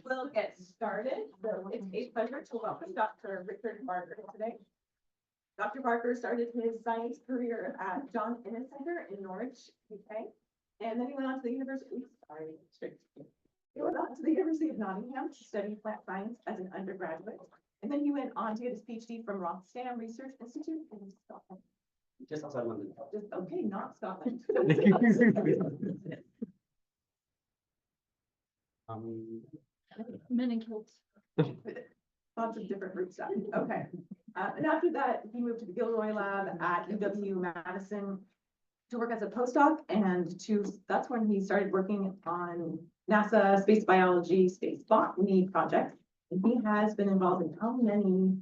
We'll get started. So it's a pleasure to welcome Dr. Richard Barker today. Dr. Barker started his science career at John Innes Center in Norwich, UK. And then he went on to the University of Nottingham to study plant science as an undergraduate. And then he went on to get his PhD from Rothschild Research Institute in Scotland. Just outside London. Just, okay, not Scotland. Men in kilts. Lots of different root stuff. Okay. And after that, he moved to the Gilroy Lab at UW-Madison to work as a postdoc, and that's when he started working on NASA space biology, space botany project. And he has been involved in how many?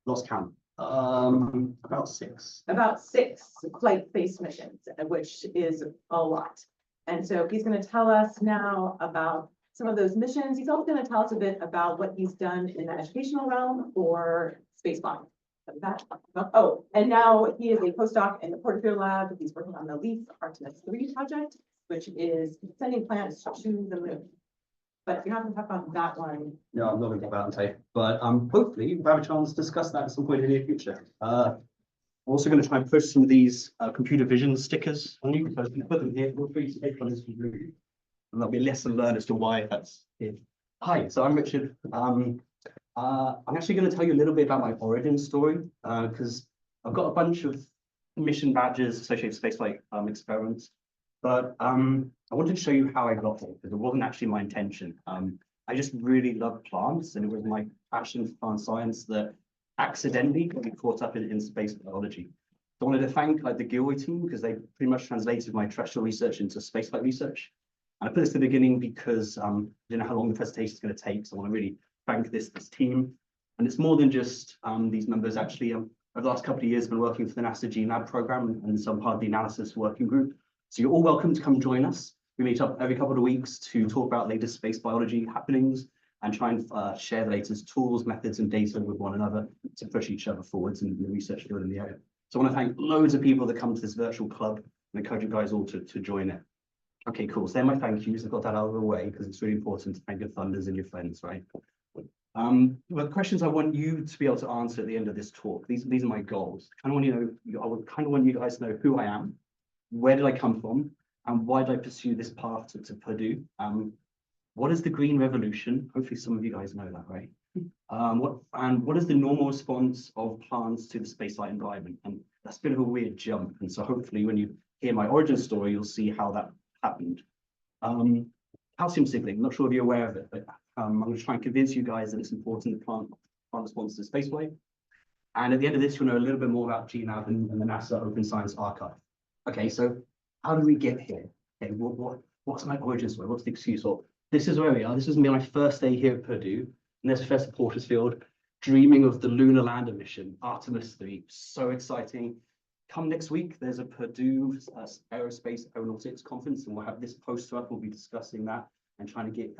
Lost count. About six. About 6 flight-based missions, which is a lot. And so he's going to tell us now about some of those missions. He's also going to tell us a bit about what he's done in the educational realm for space botany. Oh, and now he is a postdoc in the Purdue lab. He's working on the LEAF Artemis 3 project, which is sending plants to the moon. But you're not going to talk about that one. No, I'm not going to talk about it today. But hopefully we'll have a chance to discuss that at some point in the near future. I'm also going to try and push some of these computer vision stickers on you, because we put them here. Feel free to take one as you do. And there'll be a lesson learned as to why that's here. Hi, so I'm Richard. I'm actually going to tell you a little bit about my origin story, because I've got a bunch of mission badges associated with spaceflight experiments. But I wanted to show you how I got here, because it wasn't actually my intention. I just really love plants, and it was my passion for plant science that accidentally got me caught up in space biology. So I wanted to thank the Gilroy team, because they pretty much translated my terrestrial research into spaceflight research. And I put this at the beginning because I don't know how long the presentation is going to take, so I want to really thank this team. And it's more than just these members. Actually, over the last couple of years, I've been working for the NASA GeneLab program and some part of the analysis working group. So you're all welcome to come join us. We meet up every couple of weeks to talk about latest space biology happenings and try and share the latest tools, methods, and data with one another to push each other forwards in the research field in the area. So I want to thank loads of people that come to this virtual club and encourage you guys all to join it. Okay, cool. So they're my thank yous. I've got that out of the way because it's really important to thank your funders and your friends, right? Well, the questions I want you to be able to answer at the end of this talk, these are my goals. I would kind of want you guys to know who I am, where did I come from, and why did I pursue this path to Purdue? What is the green revolution? Hopefully some of you guys know that, right? What is the normal response of plants to the spaceflight environment? And that's a bit of a weird jump. And so hopefully when you hear my origin story, you'll see how that happened. Calcium signaling, I'm not sure if you're aware of it, but I'm going to try and convince you guys that it's important that plant response to spaceflight. And at the end of this, you'll know a little bit more about GNAV and the NASA Open Science Archive. Okay, so how did we get here? Okay, what's my origin story? What's the excuse? Well, this is where we are. This was my first day here at Purdue, and there's Professor Portersfield dreaming of the lunar lander mission, Artemis 3. So exciting. Come next week, there's a Purdue Aerospace Aeronautics Conference, and we'll have this poster up. We'll be discussing that and trying to get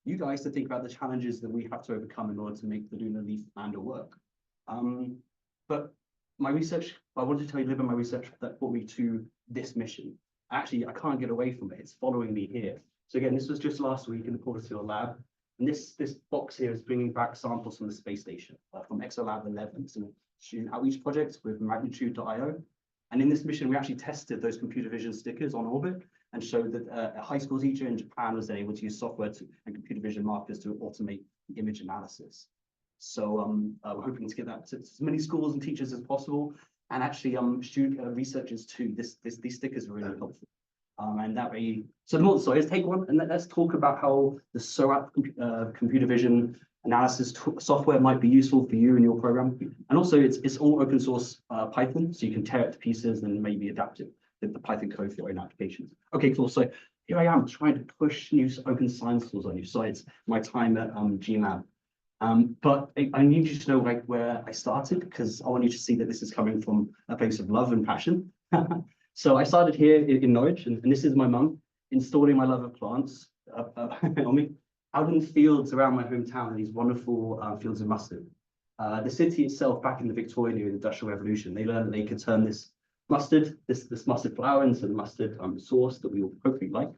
you guys to think about the challenges that we have to overcome in order to make the lunar leaf lander work. But my research, I wanted to tell you a little bit of my research that brought me to this mission. Actually, I can't get away from it. It's following me here. So again, this was just last week in the Portersfield lab. And this box here is bringing back samples from the space station, from ExoLab 11. It's a student outreach project with magnitude.io. And in this mission, we actually tested those computer vision stickers on orbit and showed that a high school teacher in Japan was able to use software and computer vision markers to automate image analysis. So we're hoping to get that to as many schools and teachers as possible, and actually researchers too. These stickers are really helpful. And that way, so the more story is take one and let's talk about how the SOAP computer vision analysis software might be useful for you in your program. And also it's all open source Python, so you can tear it to pieces and maybe adapt it with the Python code for your own applications. Okay, cool. So here I am trying to push new open science tools on you. So it's my time at GeneLab. But I need you to know where I started, because I want you to see that this is coming from a place of love and passion. So I started here in Norwich, and this is my mum installing my love of plants on me out in the fields around my hometown, these wonderful fields of mustard. The city itself, back in the Victorian era, the Industrial Revolution, they learned that they could turn this mustard flour into the mustard sauce that we all hopefully like.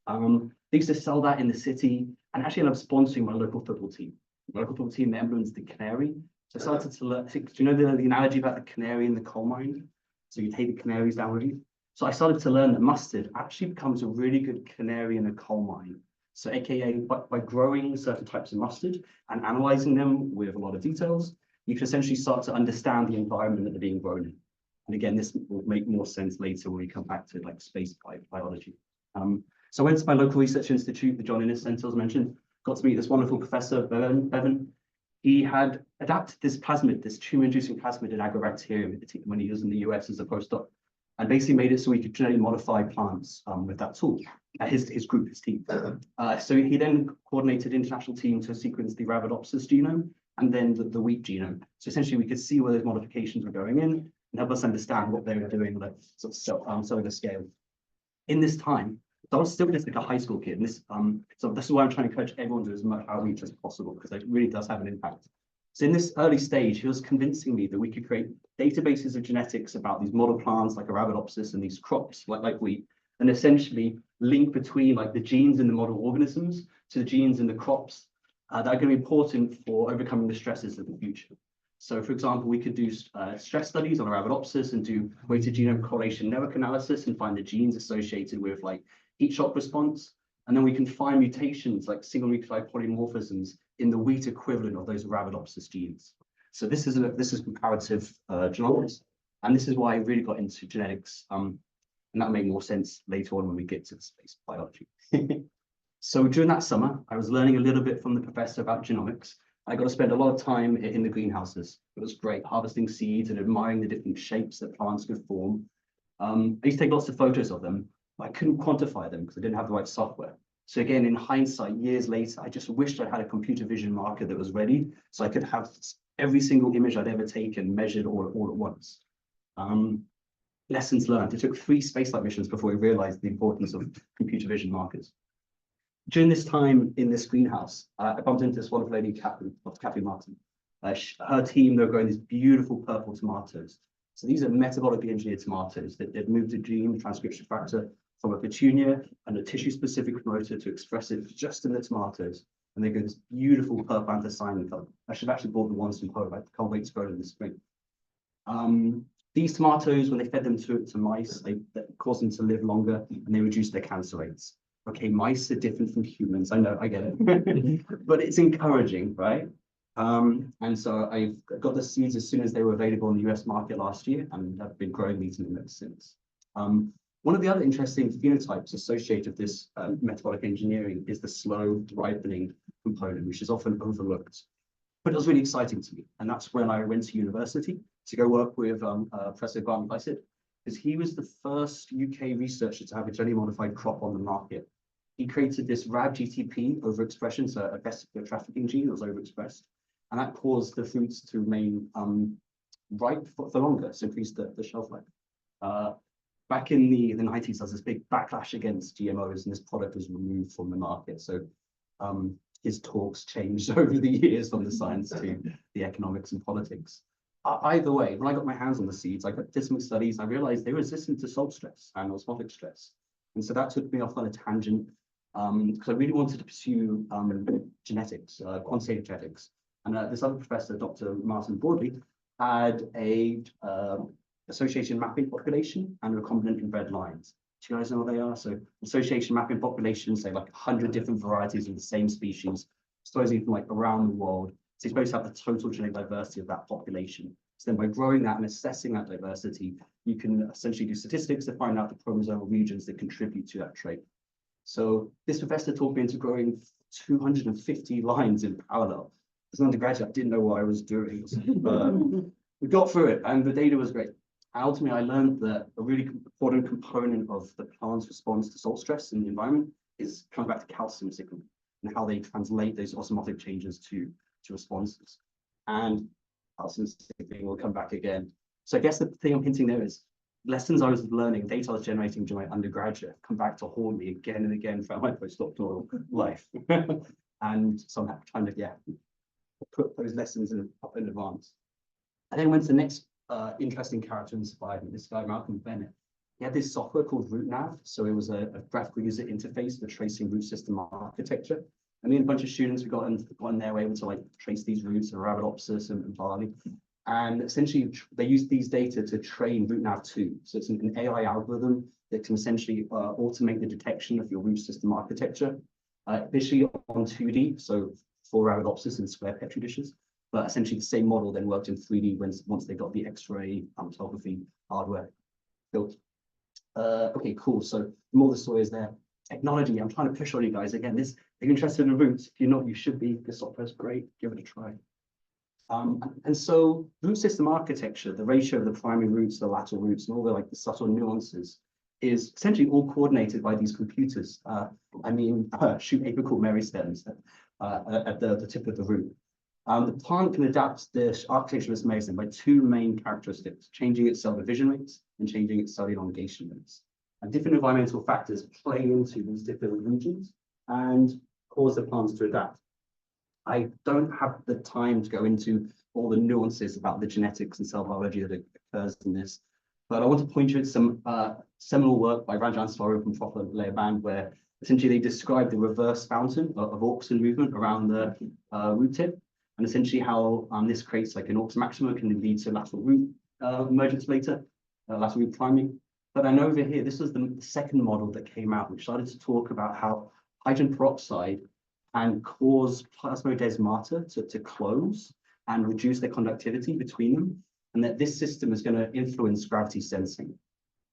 They used to sell that in the city, and actually ended up sponsoring my local football team. My local football team, the emblem is the canary. So I started to learn, do you know the analogy about the canary in the coal mine? So you take the canaries down with you. So I started to learn that mustard actually becomes a really good canary in a coal mine. So AKA by growing certain types of mustard and analyzing them with a lot of details, you can essentially start to understand the environment that they're being grown in. And again, this will make more sense later when we come back to like space biology. So I went to my local research institute, the John Innes Centre, as mentioned, got to meet this wonderful professor, Bevan. He had adapted this plasmid, this tumor-inducing plasmid in agrobacterium when he was in the US as a postdoc, and basically made it so he could genetically modify plants with that tool. His group, his team. So he then coordinated an international team to sequence the Arabidopsis genome and then the wheat genome. So essentially we could see where those modifications were going in and help us understand what they were doing on a sort of cellular scale. In this time, so I was still just like a high school kid. And this, so this is why I'm trying to encourage everyone to do as much outreach as possible, because it really does have an impact. So in this early stage, he was convincing me that we could create databases of genetics about these model plants like Arabidopsis and these crops like wheat, and essentially link between like the genes in the model organisms to the genes in the crops that are going to be important for overcoming the stresses of the future. So for example, we could do stress studies on Arabidopsis and do weighted genome correlation network analysis and find the genes associated with like heat shock response. And then we can find mutations like single nucleotide polymorphisms in the wheat equivalent of those Arabidopsis genes. So this is comparative genomics, and this is why I really got into genetics. And that'll make more sense later on when we get to the space biology. So during that summer, I was learning a little bit from the professor about genomics. I got to spend a lot of time in the greenhouses. It was great, harvesting seeds and admiring the different shapes that plants could form. I used to take lots of photos of them, but I couldn't quantify them because I didn't have the right software. So again, in hindsight, years later, I just wished I had a computer vision marker that was ready so I could have every single image I'd ever taken measured all at once. Lessons learned. It took 3 spaceflight missions before we realized the importance of computer vision markers. During this time in this greenhouse, I bumped into this wonderful lady, Kathy Martin. Her team, they were growing these beautiful purple tomatoes. So these are metabolically engineered tomatoes that they've moved a gene, a transcription factor, from a petunia and a tissue-specific promoter to express it just in the tomatoes. And they get this beautiful purple anthocyanin color. I should have actually bought the ones from Poland. I can't wait to grow them this spring. These tomatoes, when they fed them to mice, they caused them to live longer and they reduced their cancer rates. Okay, mice are different from humans. I know, I get it. But it's encouraging, right? And so I got the seeds as soon as they were available in the US market last year, and I've been growing these in them since. One of the other interesting phenotypes associated with this metabolic engineering is the slow ripening component, which is often overlooked. But it was really exciting to me. And that's when I went to university to go work with Professor Grant Lycett, because he was the first UK researcher to have a genetically modified crop on the market. He created this RAB-GTP overexpression, so a vesicular trafficking gene that was overexpressed. And that caused the fruits to remain ripe for longer, so increase the shelf life. Back in the 90s, there was this big backlash against GMOs, and this product was removed from the market. So his talks changed over the years from the science to the economics and politics. Either way, when I got my hands on the seeds, I did some studies, I realized they were resistant to salt stress and osmotic stress. And so that took me off on a tangent because I really wanted to pursue genetics, quantitative genetics. And this other professor, Dr. Martin Boardley, had a association mapping population and recombinant inbred lines. Do you guys know what they are? So association mapping populations, say like 100 different varieties of the same species, supposedly from like around the world. So you're supposed to have the total genetic diversity of that population. So then by growing that and assessing that diversity, you can essentially do statistics to find out the chromosomal regions that contribute to that trait. So this professor talked me into growing 250 lines in parallel. As an undergraduate, I didn't know what I was doing, but we got through it and the data was great. And ultimately, I learned that a really important component of the plant's response to salt stress in the environment comes back to calcium signaling and how they translate those osmotic changes to responses. And calcium signaling will come back again. So I guess the thing I'm hinting there is lessons I was learning, data I was generating during my undergraduate, come back to haunt me again and again throughout my postdoctoral life. And so I'm trying to, put those lessons up in advance. And then went to the next interesting character inspired me, this guy, Malcolm Bennett. He had this software called RootNav. So it was a graphical user interface for tracing root system architecture. And me and a bunch of students, we got in there, were able to like trace these roots of Arabidopsis and barley. And essentially, they use these data to train RootNav2. So it's an AI algorithm that can essentially automate the detection of your root system architecture, initially on 2D, so for Arabidopsis in square Petri dishes. But essentially, the same model then worked in 3D once they got the X-ray chromatography hardware built. Okay, cool. So the more the story is there. Technology, I'm trying to push on you guys. Again, if you're interested in roots, if you're not, you should be. This software is great. Give it a try. And so root system architecture, the ratio of the primary roots, the lateral roots, and all the subtle nuances is essentially all coordinated by these computers. Shoot apical meristems at the tip of the root. The plant can adapt the architecture of this meristem by two main characteristics, changing its cell division rates and changing its cell elongation rates. And different environmental factors play into these different regions and cause the plants to adapt. I don't have the time to go into all the nuances about the genetics and cell biology that occurs in this, but I want to point you at some seminal work by Ranjan Swarup and Professor Leoband, where essentially they describe the reverse fountain of auxin movement around the root tip, and essentially how this creates like an aux maxima can lead to lateral root emergence later, lateral root priming. But then over here, this was the second model that came out, which started to talk about how hydrogen peroxide can cause plasmodesmata to close and reduce their conductivity between them, and that this system is going to influence gravity sensing.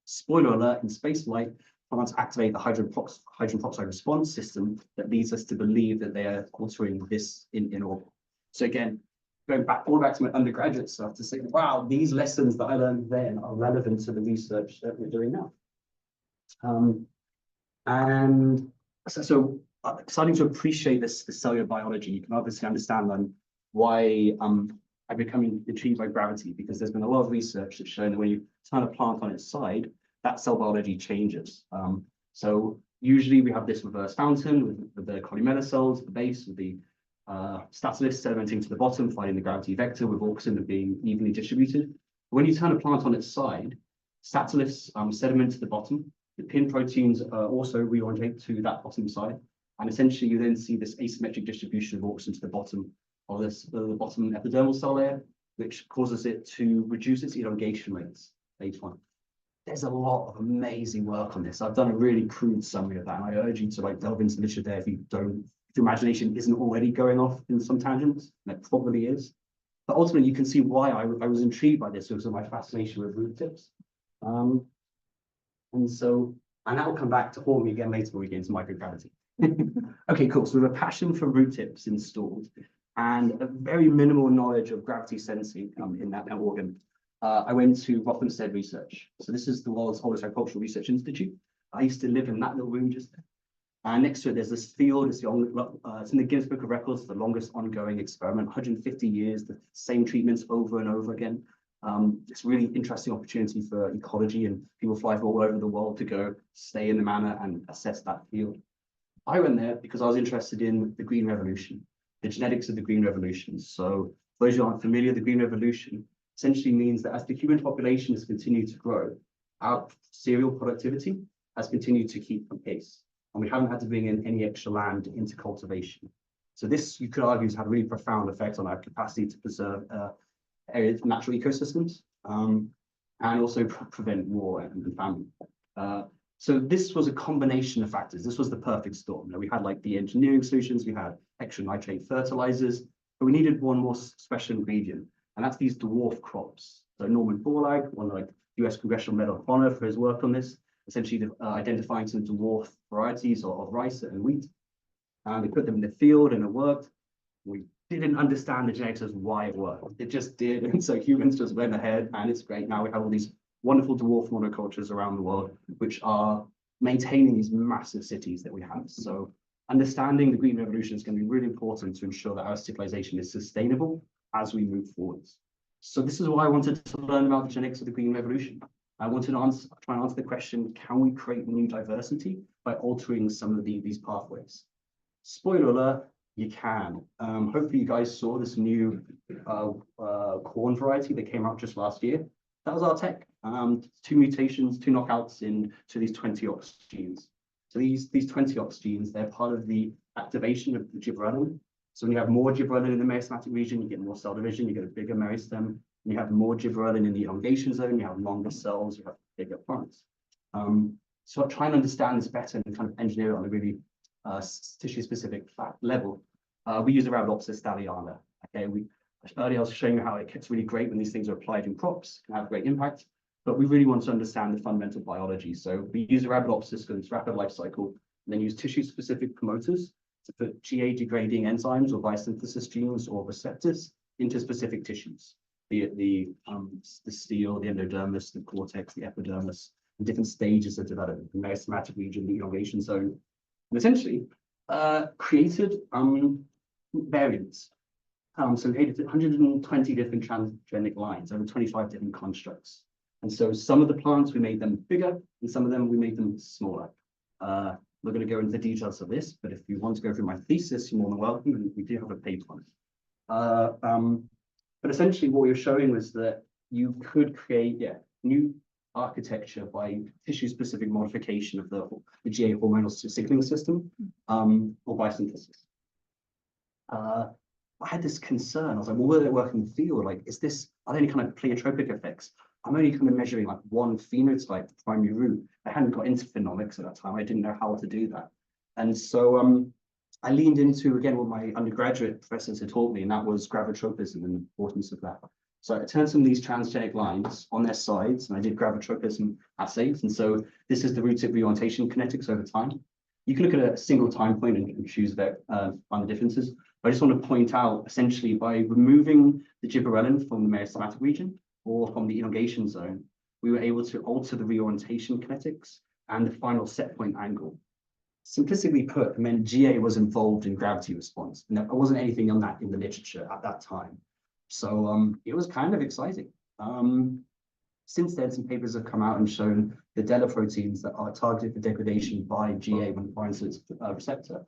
Spoiler alert, in spaceflight, plants activate the hydrogen peroxide response system that leads us to believe that they are altering this in orbit. So again, going all back to my undergraduate stuff to say, wow, these lessons that I learned then are relevant to the research that we're doing now. And so starting to appreciate this cellular biology, you can obviously understand then why I'm becoming intrigued by gravity, because there's been a lot of research that's shown that when you turn a plant on its side, that cell biology changes. So usually we have this reverse fountain with the columella cells at the base, with the statilis sedimenting to the bottom, finding the gravity vector, with auxin being evenly distributed. When you turn a plant on its side, statilis sediment to the bottom, the pin proteins also reorientate to that bottom side, and essentially you then see this asymmetric distribution of auxin to the bottom of the bottom epidermal cell layer, which causes it to reduce its elongation rates later on. There's a lot of amazing work on this. I've done a really crude summary of that, and I urge you to delve into the literature there if your imagination isn't already going off in some tangents, and it probably is. But ultimately, you can see why I was intrigued by this because of my fascination with root tips. And that will come back to haunt me again later when we get into microgravity. Okay, cool. So with a passion for root tips installed and a very minimal knowledge of gravity sensing in that organ, I went to Rothamsted Research. So this is the world's oldest agricultural research institute. I used to live in that little room just there. And next to it, there's this field. It's in the Guinness Book of Records, the longest ongoing experiment, 150 years, the same treatments over and over again. It's a really interesting opportunity for ecology, and people fly from all over the world to go stay in the manor and assess that field. I went there because I was interested in the Green Revolution, the genetics of the Green Revolution. So for those who aren't familiar, the Green Revolution essentially means that as the human population has continued to grow, our cereal productivity has continued to keep pace, and we haven't had to bring in any extra land into cultivation. So this, you could argue, has had a really profound effect on our capacity to preserve natural ecosystems, and also prevent war and famine. So this was a combination of factors. This was the perfect storm. We had the engineering solutions, we had extra nitrate fertilizers, but we needed one more special ingredient, and that's these dwarf crops. So Norman Borlaug, one of US Congressional Medal of Honor for his work on this, essentially identifying some dwarf varieties of rice and wheat. And we put them in the field and it worked. We didn't understand the genetics of why it worked. It just did. And so humans just went ahead, and it's great. Now we have all these wonderful dwarf monocultures around the world, which are maintaining these massive cities that we have. So understanding the Green Revolution is going to be really important to ensure that our civilization is sustainable as we move forwards. So this is why I wanted to learn about the genetics of the Green Revolution. I wanted to try and answer the question, can we create new diversity by altering some of these pathways? Spoiler alert, you can. Hopefully you guys saw this new corn variety that came out just last year. That was our tech. 2 mutations, 2 knockouts into these 20 OX genes. So these 20 OX genes, they're part of the activation of the gibberellin. So when you have more gibberellin in the meristematic region, you get more cell division, you get a bigger meristem. When you have more gibberellin in the elongation zone, you have longer cells, you have bigger plants. So trying to understand this better and kind of engineer it on a really tissue-specific level, we use Arabidopsis thaliana. Okay, earlier I was showing you how it's really great when these things are applied in crops, can have great impact, but we really want to understand the fundamental biology. So we use Arabidopsis for its rapid life cycle, and then use tissue-specific promoters to put GA-degrading enzymes or biosynthesis genes or receptors into specific tissues, be it the stele, the endodermis, the cortex, the epidermis, and different stages of development, the meristematic region, the elongation zone, and essentially created variants. So we created 120 different transgenic lines over 25 different constructs. And so some of the plants, we made them bigger, and some of them we made them smaller. We're going to go into the details of this, but if you want to go through my thesis, you're more than welcome, and we do have a paper on it. But essentially what we were showing was that you could create new architecture by tissue-specific modification of the GA hormonal signaling system, or biosynthesis. I had this concern. I was like, well, will it work in the field? Like, are there any kind of pleiotropic effects? I'm only kind of measuring like one phenotype, the primary root. I hadn't got into phenomics at that time. I didn't know how to do that. And so I leaned into, again, what my undergraduate professors had taught me, and that was gravitropism and the importance of that. So I turned some of these transgenic lines on their sides, and I did gravitropism assays. And so this is the root tip reorientation kinetics over time. You can look at a single time point and choose about find the differences. But I just want to point out, essentially, by removing the gibberellin from the meristematic region or from the elongation zone, we were able to alter the reorientation kinetics and the final set point angle. Simplistically put, it meant GA was involved in gravity response. And there wasn't anything on that in the literature at that time. So it was kind of exciting. Since then, some papers have come out and shown the DELA proteins that are targeted for degradation by GA when it binds to its receptor.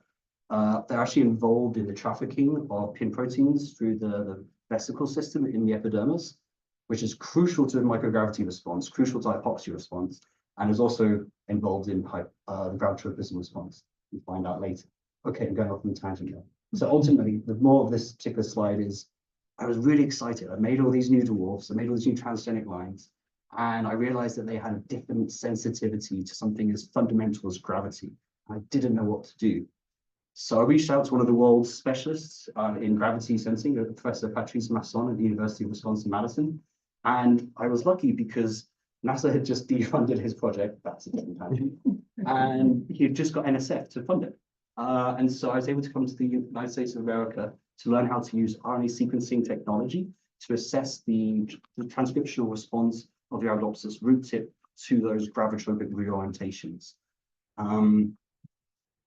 They're actually involved in the trafficking of pin proteins through the vesicle system in the epidermis, which is crucial to the microgravity response, crucial to hypoxia response, and is also involved in the gravitropism response. We'll find out later. Okay, I'm going off on a tangent now. So ultimately, the more of this particular slide is, I was really excited. I made all these new dwarfs, I made all these new transgenic lines, and I realized that they had a different sensitivity to something as fundamental as gravity. I didn't know what to do. So I reached out to one of the world's specialists in gravity sensing, Professor Patrice Masson at the University of Wisconsin-Madison. And I was lucky because NASA had just defunded his project, that's a different tangent, and he had just got NSF to fund it. And so I was able to come to the United States of America to learn how to use RNA sequencing technology to assess the transcriptional response of the Arabidopsis root tip to those gravitropic reorientations.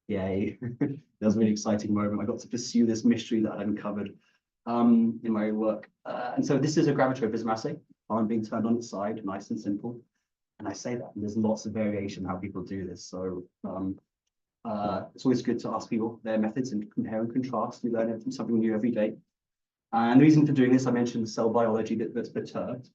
Yay, that was a really exciting moment. I got to pursue this mystery that I'd uncovered in my work. And so this is a gravitropism assay. I'm being turned on its side, nice and simple. And I say that, and there's lots of variation how people do this. So it's always good to ask people their methods and compare and contrast. We learn something new every day. And the reason for doing this, I mentioned the cell biology that's perturbed.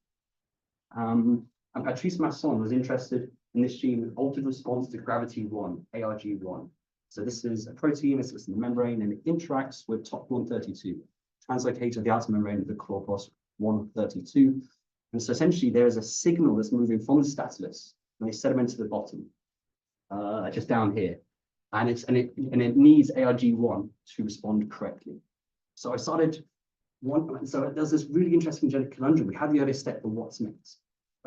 And Patrice Masson was interested in this gene with altered response to gravity 1, ARG1. So this is a protein, it sits in the membrane, and it interacts with top 132, translocated the outer membrane of the chloroplast 132. And so essentially there is a signal that's moving from the stateless, and they sediment to the bottom, just down here. And it needs ARG1 to respond correctly. So I started so there's this really interesting genetic conundrum. We had the earliest step for what's next.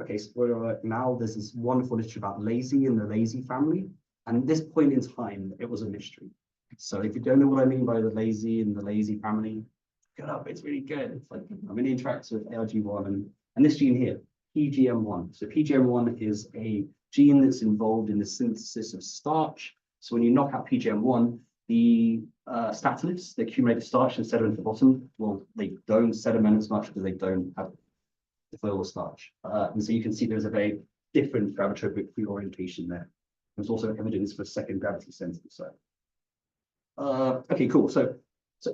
Okay, so now there's this wonderful literature about lazy and the lazy family. And at this point in time, it was a mystery. So if you don't know what I mean by the lazy and the lazy family, get up, it's really good. It's like, I'm in interacts with ARG1 and this gene here, PGM1. So PGM1 is a gene that's involved in the synthesis of starch. So when you knock out PGM1, the stateless, the accumulated starch and sediment at the bottom, well, they don't sediment as much because they don't have the full starch. And so you can see there's a very different gravitropic reorientation there. There's also evidence for second gravity sensitive. So, okay, cool. So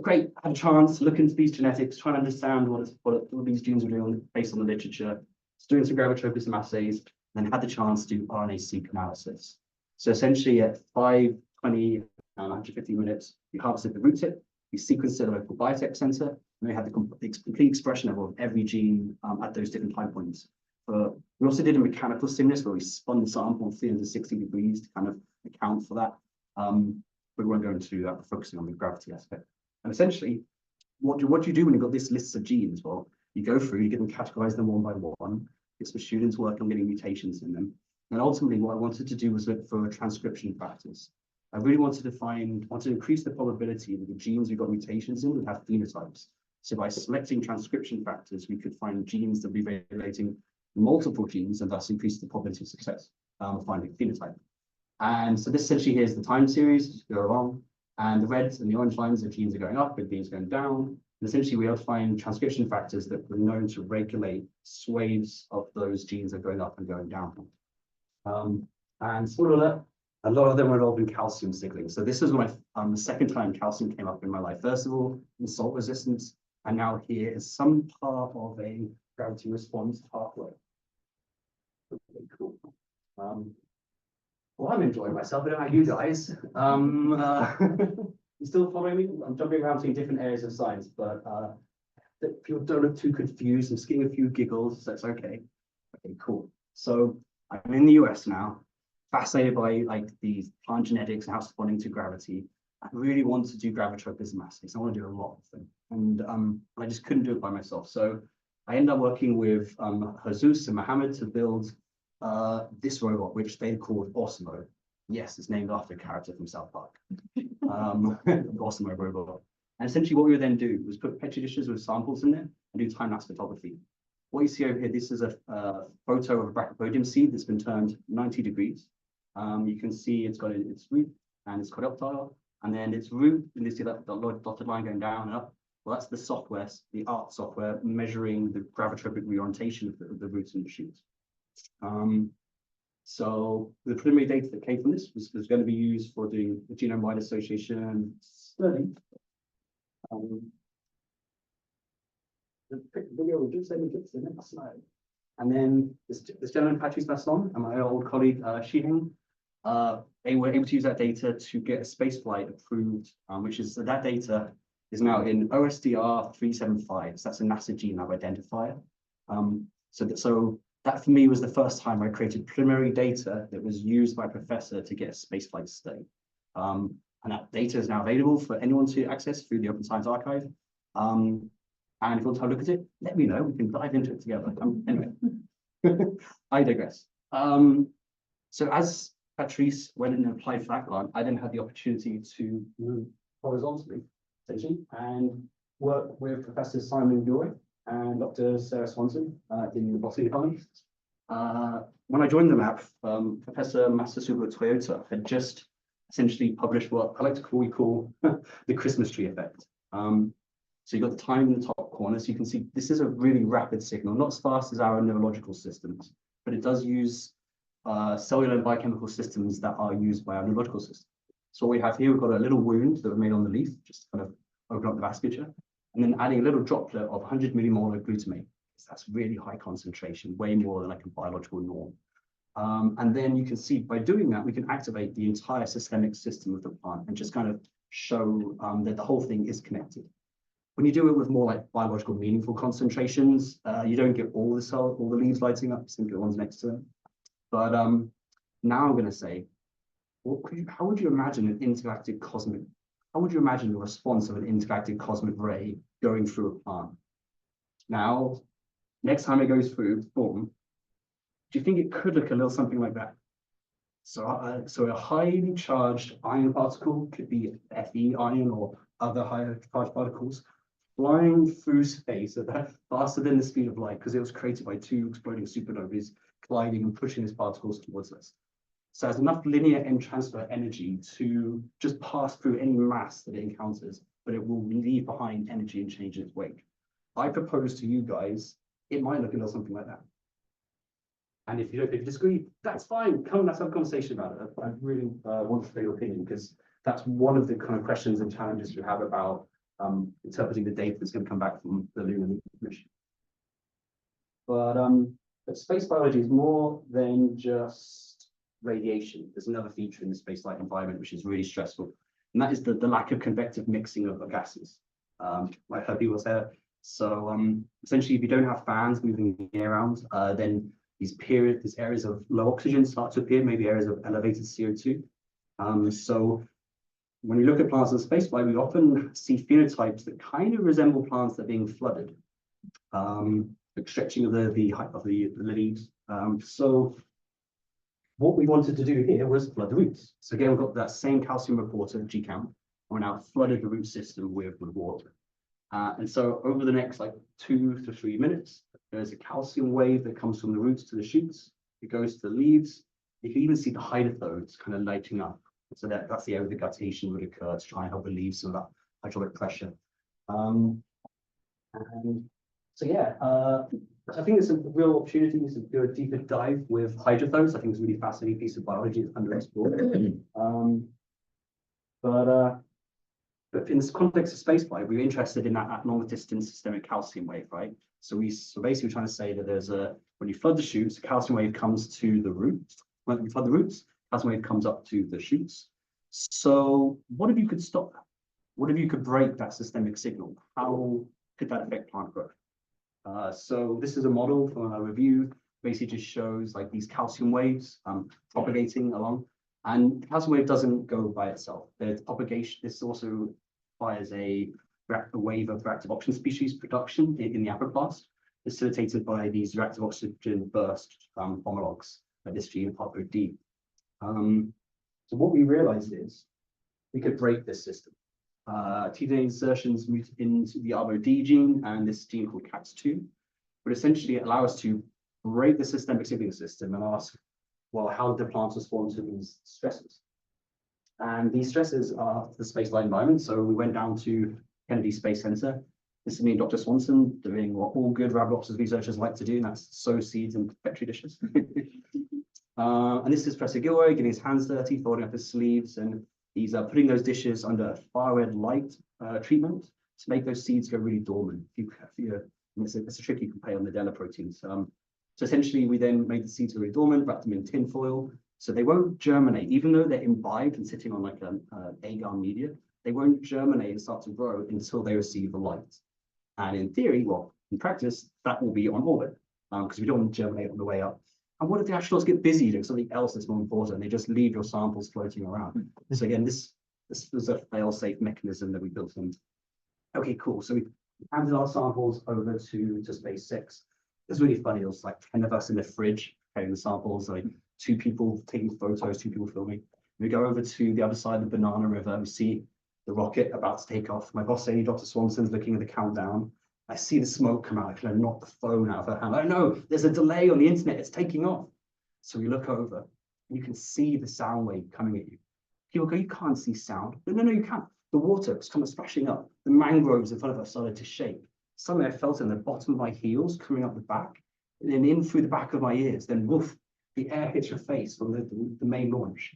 great. I had a chance to look into these genetics, try and understand what these genes are doing based on the literature. Doing some gravitropism assays, and then had the chance to do RNA-seq analysis. So essentially, at 5:20 and 150 minutes, we harvested the root tip, we sequenced it at a local biotech center, and we had the complete expression level of every gene at those different time points. We also did a mechanical stimulus where we spun the sample 360 degrees to kind of account for that. But we won't go into that, we're focusing on the gravity aspect. And essentially, what do you do when you've got this list of genes? Well, you go through, you get them categorized them one by one, get some students work on getting mutations in them. And ultimately, what I wanted to do was look for transcription factors. I really wanted to increase the probability that the genes we got mutations in would have phenotypes. So by selecting transcription factors, we could find genes that would be regulating multiple genes and thus increase the probability of success of finding a phenotype. And so this essentially here is the time series as we go along, and the red and the orange lines are genes are going up and genes going down. And essentially we are to find transcription factors that were known to regulate swathes of those genes that are going up and going down. And spoiler alert, a lot of them were involved in calcium signaling. So this is my the second time calcium came up in my life. First of all, in salt resistance, and now here is some part of a gravity response pathway. Okay, cool. Well, I'm enjoying myself. I don't know how you guys. You still following me? I'm jumping around between different areas of science, but if you don't look too confused, I'm getting a few giggles. That's okay. Okay, cool. So I'm in the US now, fascinated by like these plant genetics and how it's responding to gravity. I really want to do gravitropism assays. I want to do a lot of them, and I just couldn't do it by myself. So I ended up working with Jesus and Mohammed to build this robot, which they called Osmo. Yes, it's named after a character from South Park. Osmo robot. And essentially what we would then do was put petri dishes with samples in there and do time-lapse photography. What you see over here, this is a photo of a brachydipodium seed that's been turned 90 degrees. You can see it's got its root and it's coleoptile, and then its root, and you see that dotted line going down and up. Well, that's the software, the ART software, measuring the gravitropic reorientation of the roots and the shoots. So the preliminary data that came from this was going to be used for doing the genome-wide association study. The video will just let me get to the next slide. And then this gentleman, Patrice Masson, and my old colleague, Shiheng, they were able to use that data to get a spaceflight approved, which is that data is now in OSDR 375. So that's a NASA genome identifier. So that for me was the first time I created preliminary data that was used by a professor to get a spaceflight study. And that data is now available for anyone to access through the Open Science Archive. And if you want to have a look at it, let me know. We can dive into it together. Anyway, I digress. So as Patrice went and applied for that grant, I then had the opportunity to move horizontally, essentially, and work with Professor Simon Joy and Dr. Sarah Swanson in the botany department. When I joined the lab, Professor Masasubu Toyota had just essentially published what I like to call the Christmas tree effect. So you've got the time in the top corner, so you can see this is a really rapid signal, not as fast as our neurological systems, but it does use cellular and biochemical systems that are used by our neurological system. So what we have here, we've got a little wound that was made on the leaf, just to kind of open up the vasculature, and then adding a little droplet of 100 millimolar glutamate. So that's really high concentration, way more than like a biological norm. And then you can see by doing that, we can activate the entire systemic system of the plant and just kind of show that the whole thing is connected. When you do it with more like biological meaningful concentrations, you don't get all the leaves lighting up, simply the ones next to them. But now I'm going to say, how would you imagine an intergalactic cosmic? How would you imagine the response of an intergalactic cosmic ray going through a plant? Now, next time it goes through, boom, do you think it could look a little something like that? So a highly charged iron particle could be Fe ion or other higher charged particles flying through space at that faster than the speed of light, because it was created by two exploding supernovas colliding and pushing these particles towards us. So it has enough linear end transfer energy to just pass through any mass that it encounters, but it will leave behind energy and change its weight. I propose to you guys, it might look a little something like that. And if you disagree, that's fine. Come, let's have a conversation about it. I really want to know your opinion, because that's one of the kind of questions and challenges you have about interpreting the data that's going to come back from the lunar mission. But space biology is more than just radiation. There's another feature in the space-like environment which is really stressful, and that is the lack of convective mixing of gases. Like heard people say. So essentially, if you don't have fans moving the air around, then these areas of low oxygen start to appear, maybe areas of elevated CO2. So when we look at plants in spaceflight, we often see phenotypes that kind of resemble plants that are being flooded, like stretching of the height of the leaves. So what we wanted to do here was flood the roots. So again, we've got that same calcium reporter, GCAM, and we're now flooded the root system with water. And so over the next like 2 to 3 minutes, there's a calcium wave that comes from the roots to the shoots. It goes to the leaves. You can even see the hydrothodes kind of lighting up. So that's the area the guttation would occur to try and help relieve some of that hydraulic pressure. And so yeah, I think it's a real opportunity to do a deeper dive with hydrothodes. I think it's a really fascinating piece of biology that's underexplored. But in this context of spaceflight, we were interested in that long distance systemic calcium wave, right? So basically trying to say that when you flood the shoots, the calcium wave comes to the roots. When we flood the roots, calcium wave comes up to the shoots. So what if you could stop that? What if you could break that systemic signal? How could that affect plant growth? So this is a model from a review, basically just shows like these calcium waves propagating along. And the calcium wave doesn't go by itself. There's propagation. This also requires a wave of reactive oxygen species production in the apoplast, facilitated by these reactive oxygen burst homologs, like this gene ROD. So what we realized is we could break this system. tDNA insertions mute into the ROD gene and this gene called CAX2, but essentially allow us to break the systemic signaling system and ask, well, how do plants respond to these stresses? And these stresses are the spaceflight environment. So we went down to Kennedy Space Center. This is me and Dr. Swanson doing what all good Arabidopsis researchers like to do, and that's sow seeds in Petri dishes. And this is Professor Gilroy getting his hands dirty, folding up his sleeves, and he's putting those dishes under far-red light treatment to make those seeds go really dormant. It's a trick you can play on the Della proteins. So essentially, we then made the seeds really dormant, wrapped them in tin foil, so they won't germinate, even though they're imbibed and sitting on like an agar media. They won't germinate and start to grow until they receive the light. And in theory, well, in practice, that will be on orbit because we don't want to germinate on the way up. And what if the astronauts get busy doing something else that's more important and they just leave your samples floating around? So again, this was a fail-safe mechanism that we built in. Okay, cool. So we handed our samples over to Space 6. It's really funny. It was like 10 of us in the fridge carrying the samples, like 2 people taking photos, 2 people filming. We go over to the other side of the Banana River. We see the rocket about to take off. My boss, Dr. Swanson's looking at the countdown. I see the smoke come out. I kind of knock the phone out of her hand. Oh no, there's a delay on the internet. It's taking off. So we look over. And you can see the sound wave coming at you. People go, you can't see sound. No, you can't. The water is kind of splashing up. The mangroves in front of us started to shake. Suddenly I felt it in the bottom of my heels coming up the back, and then in through the back of my ears. Then woof, the air hits your face from the main launch.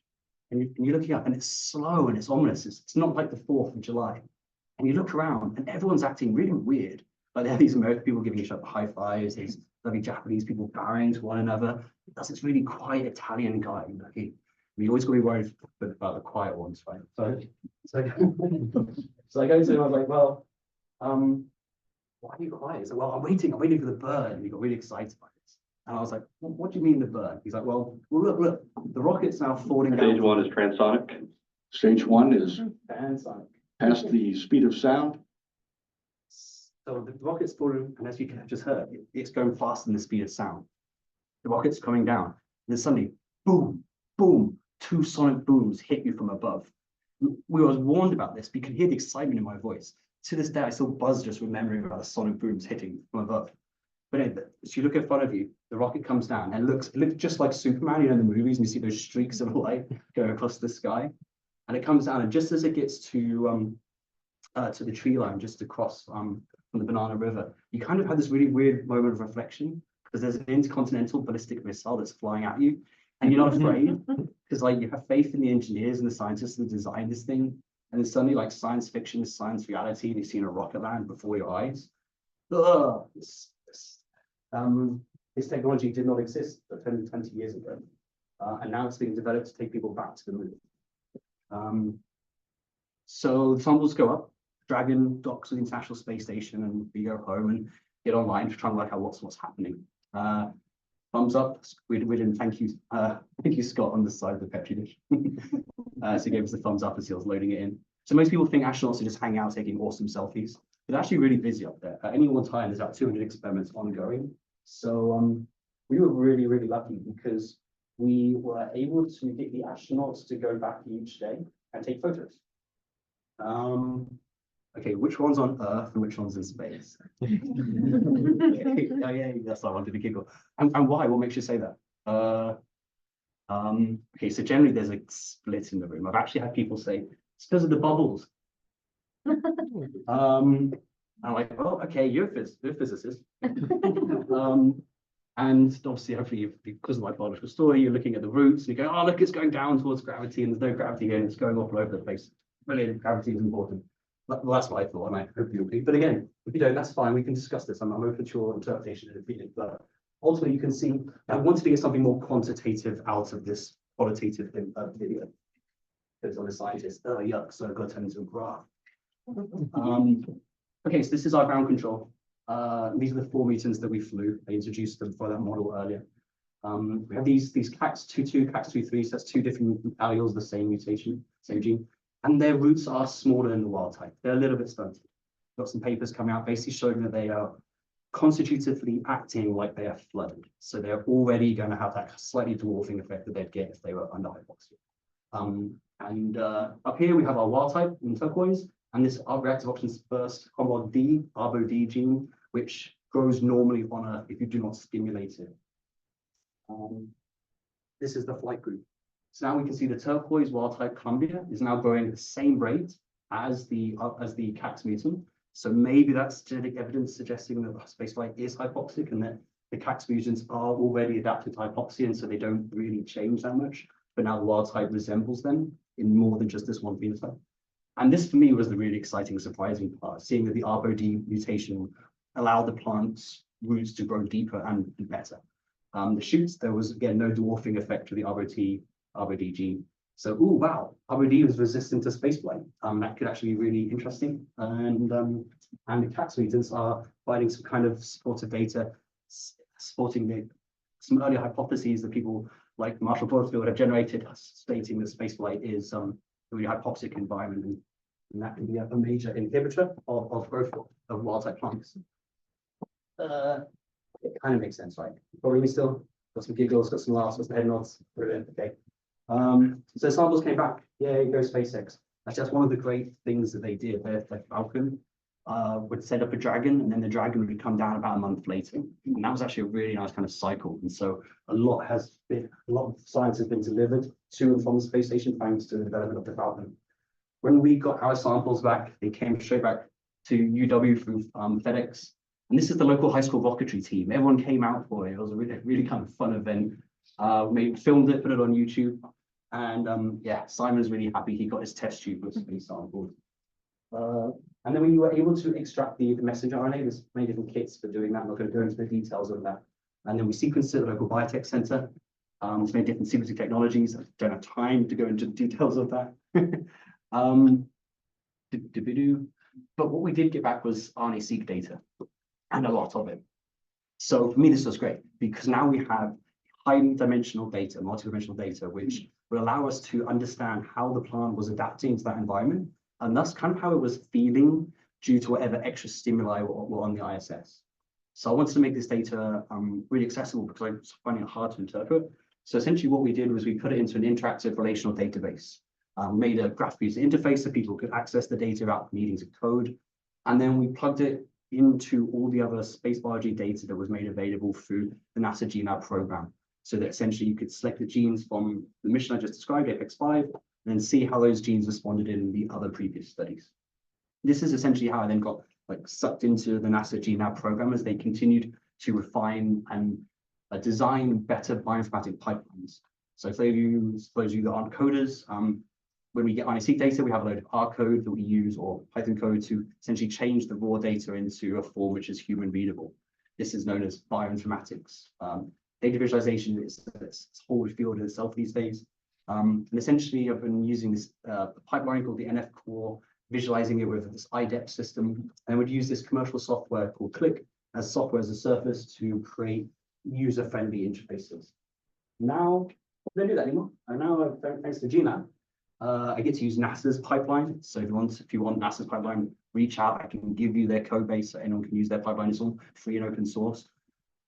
And you're looking up, and it's slow and it's ominous. It's not like the 4th of July. And you look around, and everyone's acting really weird. Like there are these American people giving each other high fives, these lovely Japanese people bowing to one another. That's this really quiet Italian guy. We always got to be worried about the quiet ones, right? So I go to him, I was like, well, why are you quiet? He's like, well, I'm waiting for the bird. And he got really excited by this. And I was like, well, what do you mean the bird? He's like, well, look, the rocket's now falling down. Stage 1 is transonic. Stage 1 is Transonic. past the speed of sound. So the rocket's falling, and as you can have just heard, it's going faster than the speed of sound. The rocket's coming down, and then suddenly, boom, boom, 2 sonic booms hit you from above. We were warned about this, but you can hear the excitement in my voice. To this day, I still buzz just remembering about the sonic booms hitting from above. But anyway, as you look in front of you, the rocket comes down and it looks just like Superman, you know, in the movies, and you see those streaks of light going across the sky. And it comes down, and just as it gets to the tree line, just across from the Banana River, you kind of have this really weird moment of reflection because there's an intercontinental ballistic missile that's flying at you, and you're not afraid because like you have faith in the engineers and the scientists that designed this thing. And then suddenly, like science fiction is science reality, and you've seen a rocket land before your eyes. This technology did not exist 20 years ago, and now it's being developed to take people back to the moon. So the samples go up, Dragon docks with the International Space Station, and we go home and get online to try and work out what's happening. Thumbs up. We didn't thank you, Scott, on the side of the Petri dish. So he gave us the thumbs up as he was loading it in. So most people think astronauts are just hanging out taking awesome selfies. They're actually really busy up there. At any one time, there's about 200 experiments ongoing. So we were really, really lucky because we were able to get the astronauts to go back each day and take photos. Okay, which one's on Earth and which one's in space? Oh yeah, that's what I wanted to giggle. And why? What makes you say that? Okay, so generally there's a split in the room. I've actually had people say it's because of the bubbles. I'm like, oh, okay, you're a physicist. And obviously, hopefully, because of my biological story, you're looking at the roots and you go, oh, look, it's going down towards gravity and there's no gravity here and it's going all over the place. Brilliant, gravity is important. Well, that's what I thought, and I hope you'll be. But again, if you don't, that's fine. We can discuss this. I'm open to your interpretation and opinion. But ultimately, you can see I wanted to get something more quantitative out of this qualitative video. Because I'm a scientist. Oh, yuck. So I've got to turn into a graph. Okay, so this is our ground control. These are the 4 mutants that we flew. I introduced them for that model earlier. We have these CAX22, CAX23, so that's 2 different alleles, the same mutation, same gene. And their roots are smaller than the wild type. They're a little bit stunted. Got some papers coming out basically showing that they are constitutively acting like they are flooded. So they're already going to have that slightly dwarfing effect that they'd get if they were under hypoxia. Up here we have our wild type in turquoise, and this reactive oxygen's first homolog D, ARBO-D gene, which grows normally on Earth if you do not stimulate it. This is the flight group. So now we can see the turquoise wild type Columbia is now growing at the same rate as the CAX mutant. So maybe that's genetic evidence suggesting that spaceflight is hypoxic and that the CAX mutants are already adapted to hypoxia, and so they don't really change that much. But now the wild type resembles them in more than just this one phenotype. And this for me was the really exciting, surprising part, seeing that the ARBO-D mutation allowed the plant's roots to grow deeper and better. The shoots, there was again no dwarfing effect to the ARBO-D gene. So, oh wow, ARBO-D was resistant to spaceflight. That could actually be really interesting. And the CAX mutants are providing some kind of supportive data, supporting some earlier hypotheses that people like Marshall Broadfield have generated, stating that spaceflight is a really hypoxic environment, and that can be a major inhibitor of growth of wild type plants. It kind of makes sense, right? Probably me still. Got some giggles, got some laughs, got some head nods. Brilliant. Okay. So samples came back. Yay, go SpaceX. That's just one of the great things that they did. Their Falcon would send up a Dragon, and then the Dragon would come down about a month later. And that was actually a really nice kind of cycle. And so a lot of science has been delivered to and from the space station thanks to the development of the Falcon. When we got our samples back, they came straight back to UW through FedEx. And this is the local high school rocketry team. Everyone came out for it. It was a really kind of fun event. We filmed it, put it on YouTube. And yeah, Simon's really happy he got his test tube with space samples. And then we were able to extract the messenger RNA. There's many different kits for doing that. I'm not going to go into the details of that. And then we sequenced it at the local biotech center. There's many different sequencing technologies. I don't have time to go into the details of that. But what we did get back was RNA-seq data, and a lot of it. So for me, this was great because now we have highly dimensional data, multidimensional data, which will allow us to understand how the plant was adapting to that environment, and thus kind of how it was feeling due to whatever extra stimuli were on the ISS. So I wanted to make this data really accessible because I was finding it hard to interpret. So essentially what we did was we put it into an interactive relational database, made a graph user interface so people could access the data without needing to code. And then we plugged it into all the other space biology data that was made available through the NASA GeneLab program. So that essentially you could select the genes from the mission I just described, APEX-5, and then see how those genes responded in the other previous studies. This is essentially how I then got sucked into the NASA GeneLab program as they continued to refine and design better bioinformatic pipelines. So for those of you that aren't coders, when we get RNA-seq data, we have a load of R code that we use or Python code to essentially change the raw data into a form which is human readable. This is known as bioinformatics. Data visualization is a whole field in itself these days. And essentially, I've been using this pipeline called the NF core, visualizing it with this IDEP system, and would use this commercial software called Click as software as a service to create user-friendly interfaces. Now, I don't do that anymore. And now, thanks to GNAB, I get to use NASA's pipeline. So if you want NASA's pipeline, reach out. I can give you their code base so anyone can use their pipeline. It's all free and open source.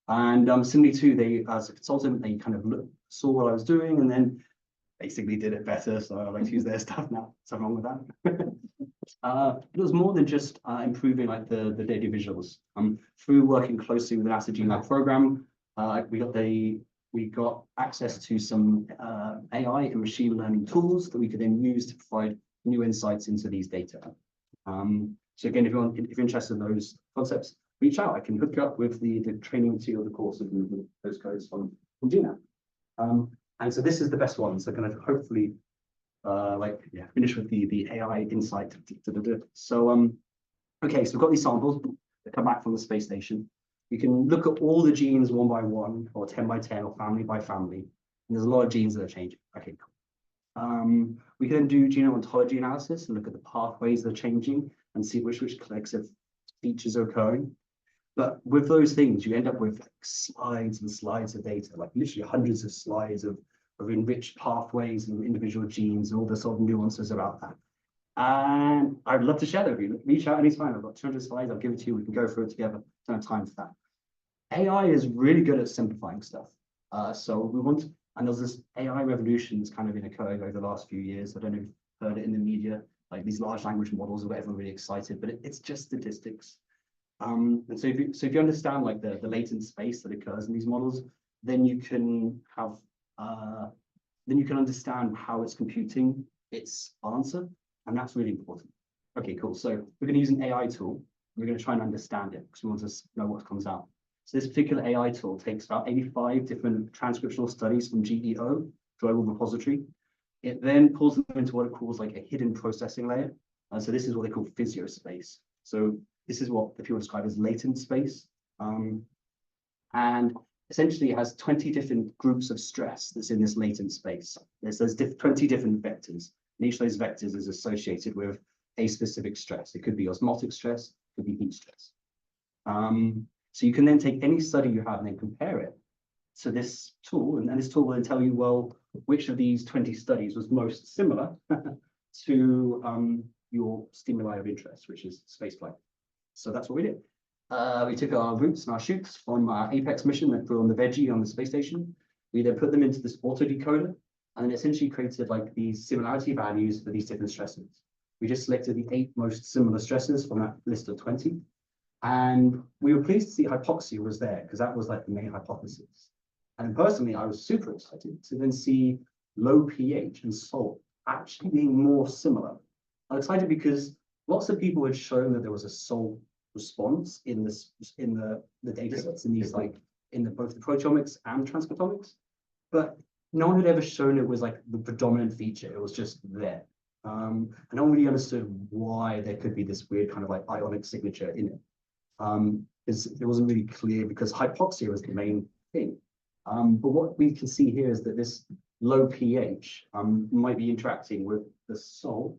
And similarly too, they, as a consultant, they kind of saw what I was doing and then basically did it better. So I like to use their stuff now. Something wrong with that. It was more than just improving like the data visuals. Through working closely with the NASA GNAB program, we got access to some AI and machine learning tools that we could then use to provide new insights into these data. So again, if you're interested in those concepts, reach out. I can hook you up with the training material, the course of those codes from GNAB. And so this is the best one. So kind of hopefully finish with the AI insight. So okay, so we've got these samples that come back from the space station. We can look at all the genes one by one, or 10 by 10, or family by family. And there's a lot of genes that are changing. Okay, cool. We can then do genome ontology analysis and look at the pathways that are changing and see which collective features are occurring. But with those things, you end up with like slides and slides of data, like literally hundreds of slides of enriched pathways and individual genes and all the sort of nuances about that. And I'd love to share that with you. Reach out anytime. I've got 200 slides. I'll give it to you. We can go through it together. Don't have time for that. AI is really good at simplifying stuff. So we want to, and there's this AI revolution that's kind of been occurring over the last few years. I don't know if you've heard it in the media, like these large language models are everyone really excited, but it's just statistics. And so if you understand like the latent space that occurs in these models, then you can have understand how it's computing its answer, and that's really important. Okay, cool. So we're going to use an AI tool. We're going to try and understand it because we want to know what comes out. So this particular AI tool takes about 85 different transcriptional studies from GEO, Global Repository. It then pulls them into what it calls like a hidden processing layer. So this is what they call physiospace. So this is what the people describe as latent space. And essentially it has 20 different groups of stress that's in this latent space. There's 20 different vectors, and each of those vectors is associated with a specific stress. It could be osmotic stress, it could be heat stress. So you can then take any study you have and then compare it to this tool, and this tool will then tell you, well, which of these 20 studies was most similar to your stimuli of interest, which is spaceflight. So that's what we did. We took our roots and our shoots from our Apex mission that flew on the Veggie on the space station. We then put them into this autodecoder and then essentially created like these similarity values for these different stresses. We just selected the 8 most similar stresses from that list of 20. And we were pleased to see hypoxia was there because that was like the main hypothesis. And personally, I was super excited to then see low pH and salt actually being more similar. I'm excited because lots of people had shown that there was a salt response in the data sets in these like in both the proteomics and transcriptomics, but no one had ever shown it was like the predominant feature. It was just there. And no one really understood why there could be this weird kind of like ionic signature in it. It wasn't really clear because hypoxia was the main thing. But what we can see here is that this low pH might be interacting with the salt.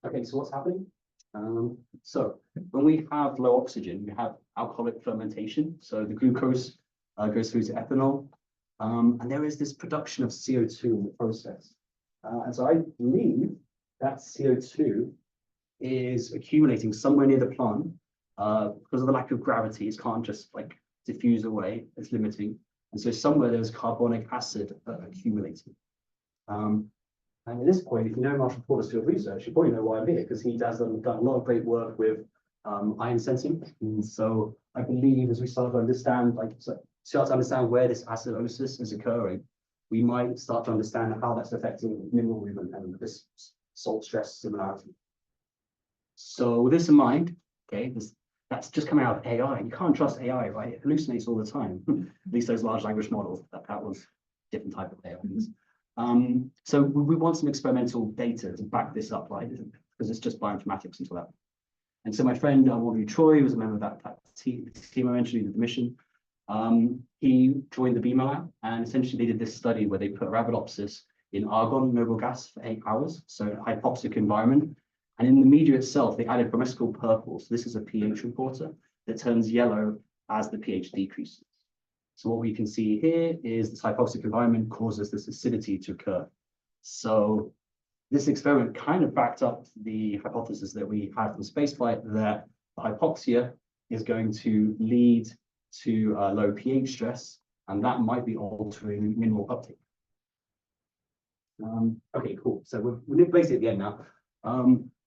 Okay, so what's happening? So when we have low oxygen, we have alcoholic fermentation. So the glucose goes through to ethanol. And there is this production of CO2 in the process. And so I believe that CO2 is accumulating somewhere near the plant because of the lack of gravity. It can't just like diffuse away, it's limiting. And so somewhere there's carbonic acid accumulating. And at this point, if you know Marshall Porter's field research, you probably know why I'm here, because he does done a lot of great work with ion sensing. And so I believe as we start to understand, where this acidosis is occurring, we might start to understand how that's affecting mineral movement and this salt stress similarity. So with this in mind, okay, that's just coming out of AI. You can't trust AI, right? It hallucinates all the time. At least those large language models, that was a different type of AI. So we want some experimental data to back this up, right? Because it's just bioinformatics until that. And so my friend WT Troy was a member of that team I mentioned, the mission. He joined the Beamer lab, and essentially they did this study where they put Arabidopsis in argon noble gas for 8 hours, so hypoxic environment. And in the media itself, they added bromesical purple. So this is a pH reporter that turns yellow as the pH decreases. So what we can see here is this hypoxic environment causes this acidity to occur. So this experiment kind of backed up the hypothesis that we had from spaceflight that the hypoxia is going to lead to low pH stress, and that might be altering mineral uptake. Okay, cool. So we're basically at the end now.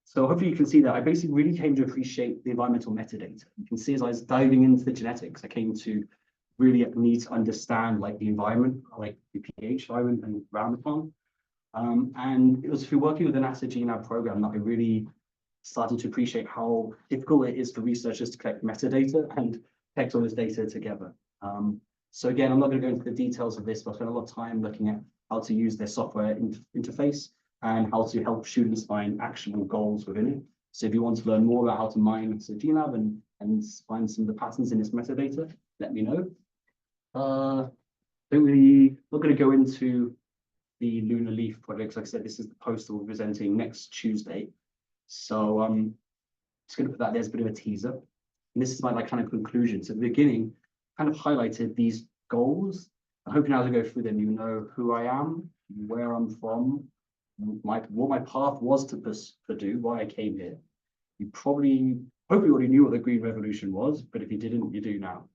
So hopefully you can see that I basically really came to appreciate the environmental metadata. You can see as I was diving into the genetics, I came to really need to understand like the environment, like the pH environment and around the pond. And it was through working with the NASA GNAB program that I really started to appreciate how difficult it is for researchers to collect metadata and collect all this data together. So again, I'm not going to go into the details of this, but I spent a lot of time looking at how to use their software interface and how to help students find actionable goals within it. So if you want to learn more about how to mine GNAB and find some of the patterns in this metadata, let me know. Not going to go into the Lunar Leaf project. Like I said, this is the poster we're presenting next Tuesday. So just going to put that there as a bit of a teaser. And this is my kind of conclusion. So at the beginning, kind of highlighted these goals. I'm hoping as I go through them, you know who I am, where I'm from, what my path was to Purdue, why I came here. You hopefully already knew what the Green Revolution was, but if you didn't, you do now.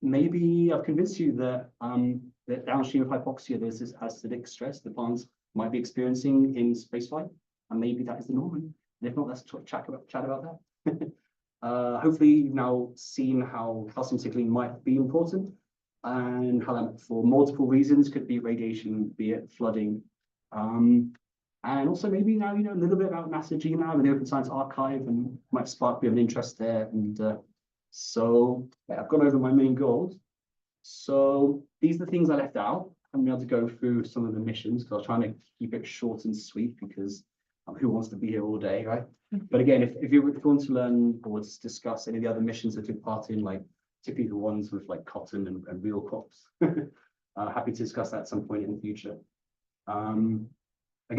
Maybe I've convinced you that that downstream of hypoxia, there's this acidic stress the plants might be experiencing in spaceflight, and maybe that is the norm. And if not, let's chat about that. Hopefully, you've now seen how calcium cycling might be important, and how that, for multiple reasons, could be radiation, be it flooding, and also maybe now you know a little bit about NASA GNAB and the Open Science Archive, and might spark a bit of an interest there. And so yeah, I've gone over my main goals. So these are the things I left out. I'm able to go through some of the missions because I was trying to keep it short and sweet because who wants to be here all day, right? But again, if you want to learn or to discuss any of the other missions I took part in, like particularly the ones with like cotton and real crops, happy to discuss that at some point in the future. Again,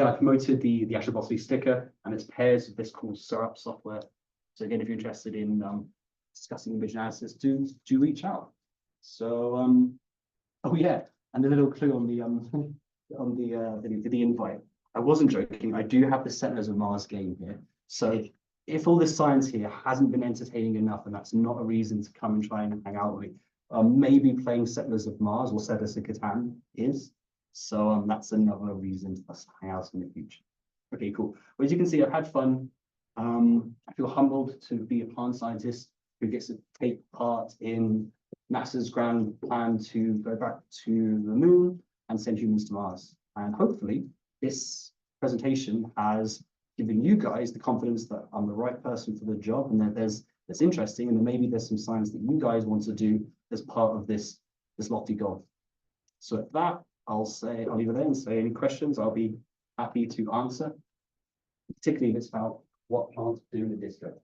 I promoted the Astrobotany sticker, and it's pairs with this cool syrup software. So again, if you're interested in discussing image analysis, do reach out. So oh yeah, and a little clue on the invite. I wasn't joking. I do have the Settlers of Mars game here. So if all this science here hasn't been entertaining enough, and that's not a reason to come and try and hang out with me, maybe playing Settlers of Mars or Settlers of Catan is. So that's another reason for us to hang out in the future. Okay, cool. Well, as you can see, I've had fun. I feel humbled to be a plant scientist who gets to take part in NASA's grand plan to go back to the moon and send humans to Mars. And hopefully this presentation has given you guys the confidence that I'm the right person for the job, and that that's interesting, and that maybe there's some science that you guys want to do as part of this lofty goal. So at that, I'll leave it there and say any questions, I'll be happy to answer, particularly if it's about what plants do in the disco.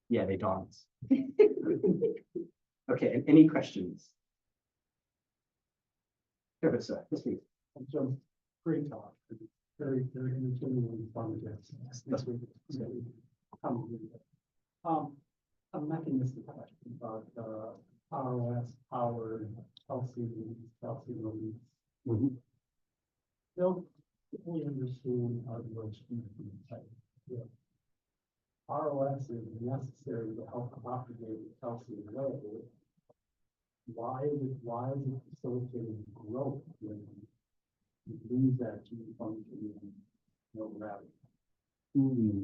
Yeah, they dance. Okay, and any questions? Go ahead, sir. Yes, please. Great talk. Very, very entertaining and fun. That's what A mechanistic question about ROS power, calcium release. Mhm. Don't fully understand how it works. Yeah. ROS is necessary to help propagate calcium away. Why is it facilitating growth when you lose that gene function and no gravity?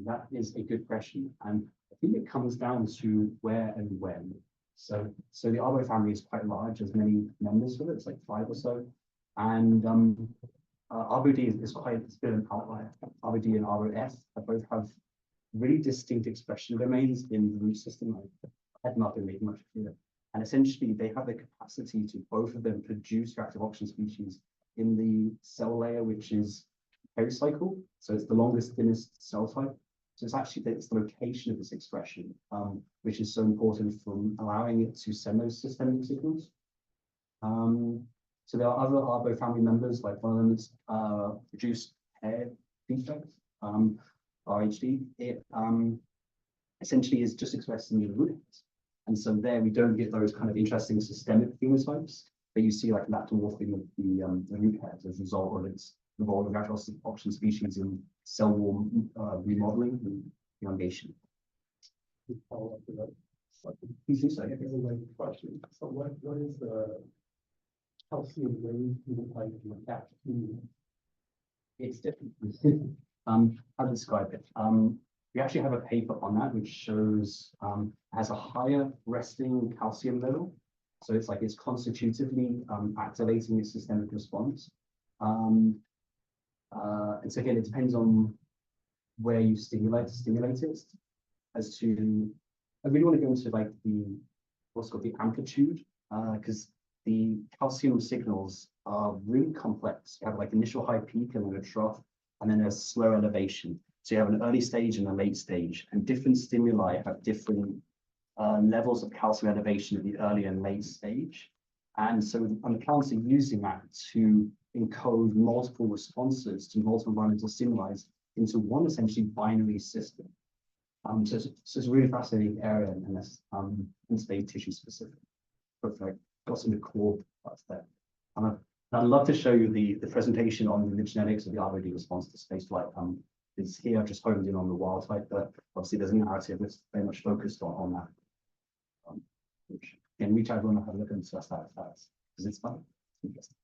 That is a good question, and I think it comes down to where and when. So the Arbo family is quite large. There's many members of it. It's like 5 or so, and RBD is quite a bit of an outlier. RBD and ROF both have really distinct expression domains in the root system. I've not been making much of it, and essentially they have the capacity to both of them produce reactive oxygen species in the cell layer, which is pericycle. So it's the longest, thinnest cell type. So it's the location of this expression, which is so important from allowing it to send those systemic signals. So there are other Arbo family members, like one of them is reduced hair defect, RHD. It essentially is just expressed in the root hairs. And so there we don't get those kind of interesting systemic phenotypes that you see like that dwarfing of the root hairs as a result of its role of natural oxygen species in cell wall remodeling and elongation. Follow up to that. You think so? Here's a related question. So what is the calcium range phenotype in the cat community? It's different. How to describe it? We actually have a paper on that which shows has a higher resting calcium level. So it's like it's constitutively activating its systemic response. And so again, it depends on where you stimulate it as to, I really want to go into like what's called the amplitude, because the calcium signals are really complex. You have like initial high peak and then a trough, and then a slow elevation. So you have an early stage and a late stage, and different stimuli have different levels of calcium elevation at the early and late stage. And so the plants are using that to encode multiple responses to multiple environmental stimuli into one essentially binary system. So it's a really fascinating area, and this it's very tissue specific. But like got some of the core parts there. I'd love to show you the presentation on the genetics of the ROD response to spaceflight. It's here. I've just honed in on the wild type, but obviously there's a narrative that's very much focused on that. Which again, reach out and have a look and discuss that because it's fun. It's interesting.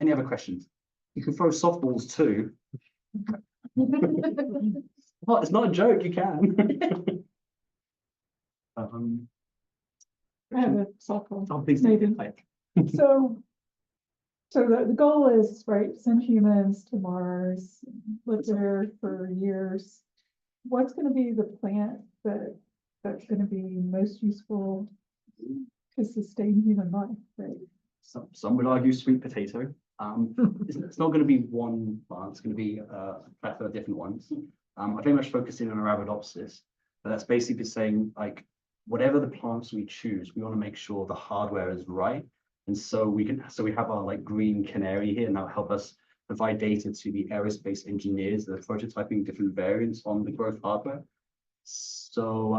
Any other questions? You can throw softballs too. Well, it's not a joke. You can. I have a softball. Oh, please Maybe. do. So the goal is, right, send humans to Mars, live there for years. What's going to be the plant that's going to be most useful to sustain human life, right? Some would argue sweet potato. It's not going to be one plant. It's going to be a plethora of different ones. I very much focus in on Arabidopsis, but that's basically saying like whatever the plants we choose, we want to make sure the hardware is right. And so we have our like green canary here, and that'll help us provide data to the aerospace engineers that are prototyping different variants on the growth hardware. So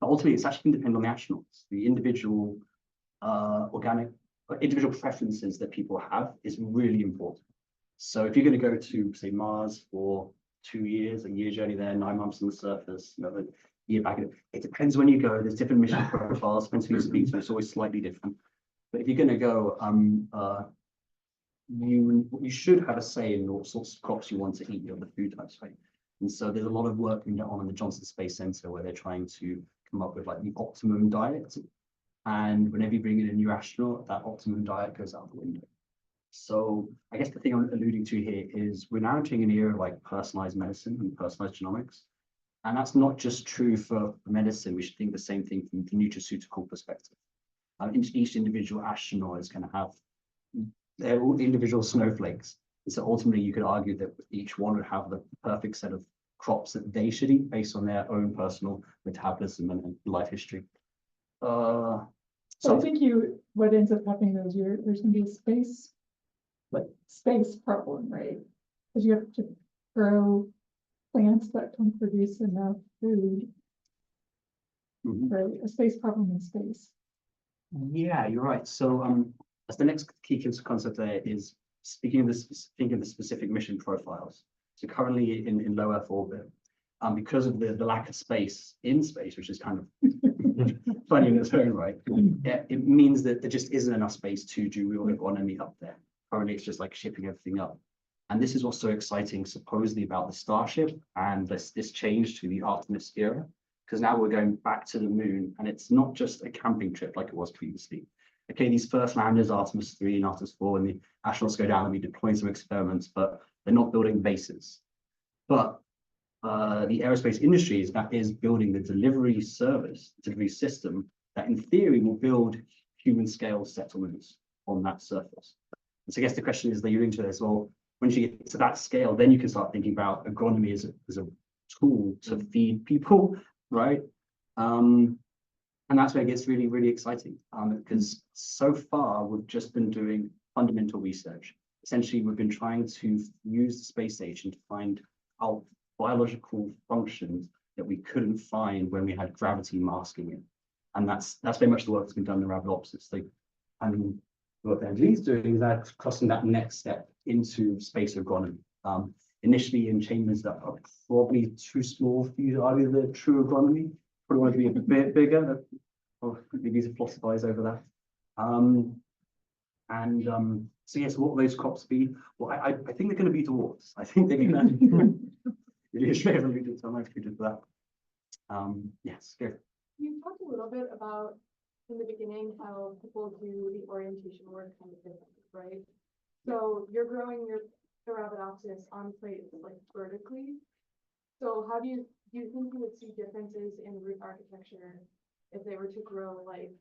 ultimately, it's actually going to depend on the astronauts. The individual individual preferences that people have is really important. So if you're going to go to say Mars for 2 years, a year journey there, 9 months on the surface, a year back, it depends when you go. There's different mission profiles, depends who you speak to. It's always slightly different. But if you're going to go, you should have a say in what sorts of crops you want to eat, the food types, right? And so there's a lot of work going on in the Johnson Space Center where they're trying to come up with like the optimum diet. And whenever you bring in a new astronaut, that optimum diet goes out the window. So I guess the thing I'm alluding to here is we're now entering an era of like personalized medicine and personalized genomics. And that's not just true for medicine. We should think the same thing from the nutraceutical perspective. Each individual astronaut is going to have they're all individual snowflakes. And so ultimately, you could argue that each one would have the perfect set of crops that they should eat based on their own personal metabolism and life history. So I think what ends up happening is there's going to be a space problem, right? Because you have to grow plants that can produce enough food, right? A space problem in space. Yeah, you're right. So as the next key concept there is thinking of the specific mission profiles. So currently in low Earth orbit, because of the lack of space in space, which is kind of funny in its own right, it means that there just isn't enough space to do real economy up there. Currently, it's just like shipping everything up. And this is what's so exciting, supposedly, about the Starship and this change to the Artemis era. Because now we're going back to the moon, and it's not just a camping trip like it was previously. Okay, these first landers, Artemis 3 and Artemis 4, and the astronauts go down and be deploying some experiments, but they're not building bases. But the aerospace industry is building the delivery system that in theory will build human scale settlements on that surface. So I guess the question is that you're into this, well, once you get to that scale, then you can start thinking about agronomy as a tool to feed people, right? And that's where it gets really, really exciting, because so far we've just been doing fundamental research. Essentially, we've been trying to use the space station to find out biological functions that we couldn't find when we had gravity masking it. And that's very much the work that's been done in Arabidopsis. And what Angelique's doing is that crossing that next step into space agronomy. Initially in chambers that are probably too small for you to argue the true agronomy. Probably want to be a bit bigger. Or maybe need to philosophize over that. So yes, what will those crops be? Well, I think they're going to be dwarfs. I think they're going to. Yes, go. You talked a little bit about in the beginning how people do the orientation work kind of differently, right? So you're growing your Arabidopsis on plates like vertically. So how do you think you would see differences in root architecture if they were to grow like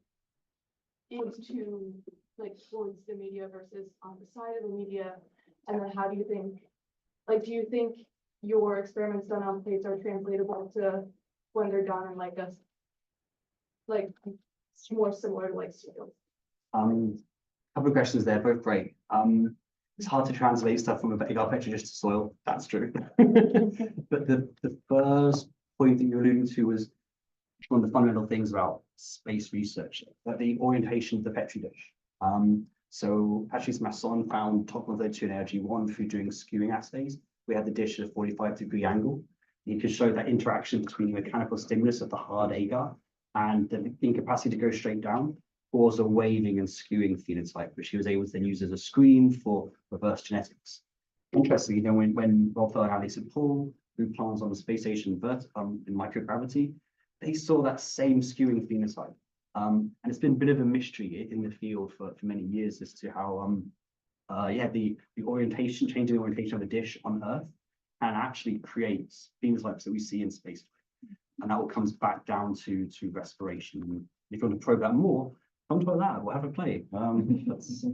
into like towards the media versus on the side of the media? And then how do you think, like, do you think your experiments done on plates are translatable to when they're done in like a like more similar to like soil? Couple of questions there, both great. It's hard to translate stuff from a agar petri dish to soil. That's true. But the first point that you're alluding to was one of the fundamental things about space research, that the orientation of the petri dish. So Patrice Masson found top of the energy one through doing skewing assays. We had the dish at a 45-degree angle. You could show that interaction between the mechanical stimulus of the hard agar and the incapacity to go straight down cause a waving and skewing phenotype, which he was able to then use as a screen for reverse genetics. Interestingly, when Rob Feller and Alice and Paul grew plants on the space station in microgravity, they saw that same skewing phenotype. And it's been a bit of a mystery in the field for many years as to how the orientation, changing the orientation of a dish on Earth can actually create phenotypes that we see in space. And that all comes back down to respiration. And if you want to probe that more, come to our lab, we'll have a play. That's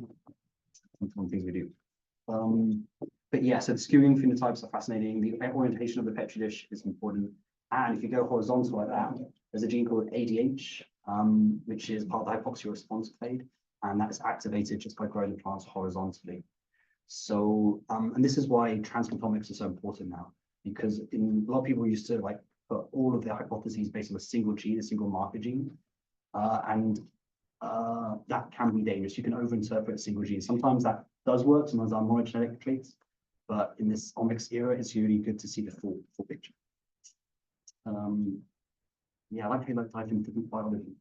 one things we do. But yeah, so the skewing phenotypes are fascinating. The orientation of the petri dish is important. And if you go horizontal like that, there's a gene called ADH, which is part of the hypoxia response clade, and that's activated just by growing the plants horizontally. So, and this is why transcriptomics is so important now, because a lot of people used to like put all of their hypotheses based on a single gene, a single marker gene, and that can be dangerous. You can overinterpret a single gene. Sometimes that does work, sometimes are monogenetic traits, but in this omics era, it's really good to see the full picture. Yeah, I like to dive into biology.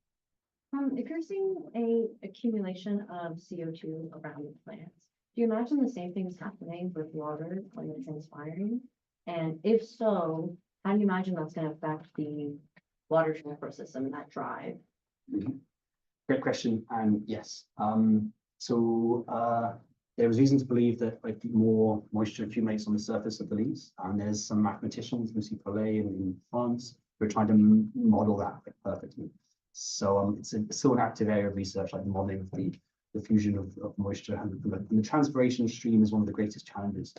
If you're seeing a accumulation of CO2 around the plants, do you imagine the same things happening with water when it's transpiring? And if so, how do you imagine that's going to affect the water transfer system and that drive? Great question, and yes. There was reason to believe that like more moisture accumulates on the surface of the leaves, and there's some mathematicians, Lucy Paulet in France, who are trying to model that perfectly. So it's still an active area of research, like the modeling of the fusion of moisture, and the transpiration stream is one of the greatest challenges.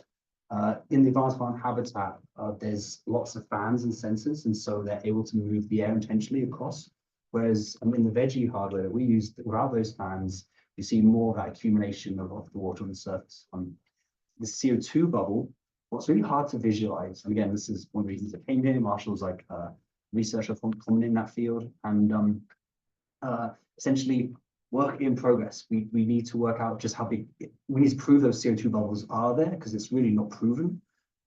In the advanced plant habitat, there's lots of fans and sensors, and so they're able to move the air intentionally across. Whereas in the veggie hardware that we use, without those fans, you see more of that accumulation of the water on the surface. The CO2 bubble, what's really hard to visualize, and again, this is one of the reasons I came here. Marshall's like a researcher common in that field, and essentially work in progress. We need to work out just how big, we need to prove those CO2 bubbles are there, because it's really not proven.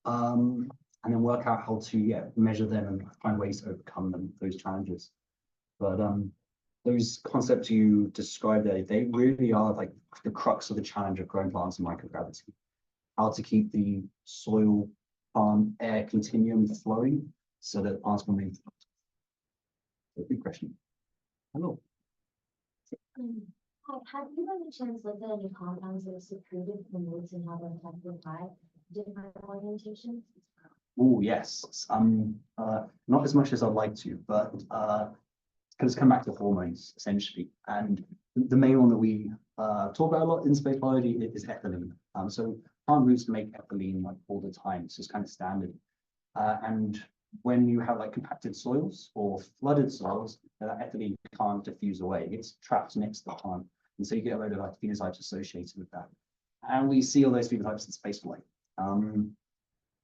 And then work out how to measure them and find ways to overcome them, those challenges. But those concepts you described there, they really are like the crux of the challenge of growing plants in microgravity. How to keep the soil plant air continuum flowing so that plants can remain. Good question. Hello. Have you by any chance looked at any compounds that are secreted from roots and have them affected by different orientations? Oh yes. Not as much as I'd like to, but let's come back to hormones essentially. And the main one that we talk about a lot in space biology is ethylene. So plant roots make ethylene like all the time. It's just kind of standard. And when you have like compacted soils or flooded soils, that ethylene can't diffuse away. It's trapped next to the plant. And so you get a load of like phenotypes associated with that. And we see all those phenotypes in spaceflight.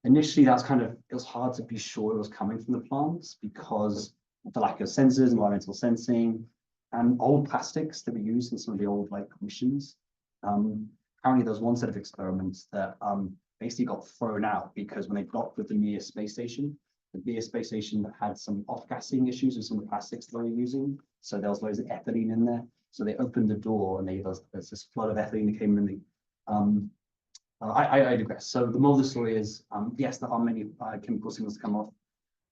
Initially, it was hard to be sure it was coming from the plants because of the lack of sensors, environmental sensing, and old plastics that were used in some of the old like missions. Apparently, there was one set of experiments that basically got thrown out because when they docked with the Mir space station, the Mir space station had some off-gassing issues with some of the plastics they were using. So there was loads of ethylene in there. So they opened the door and there's this flood of ethylene that came in. I digress. So the moral of the story is, yes, there are many chemical signals that come off.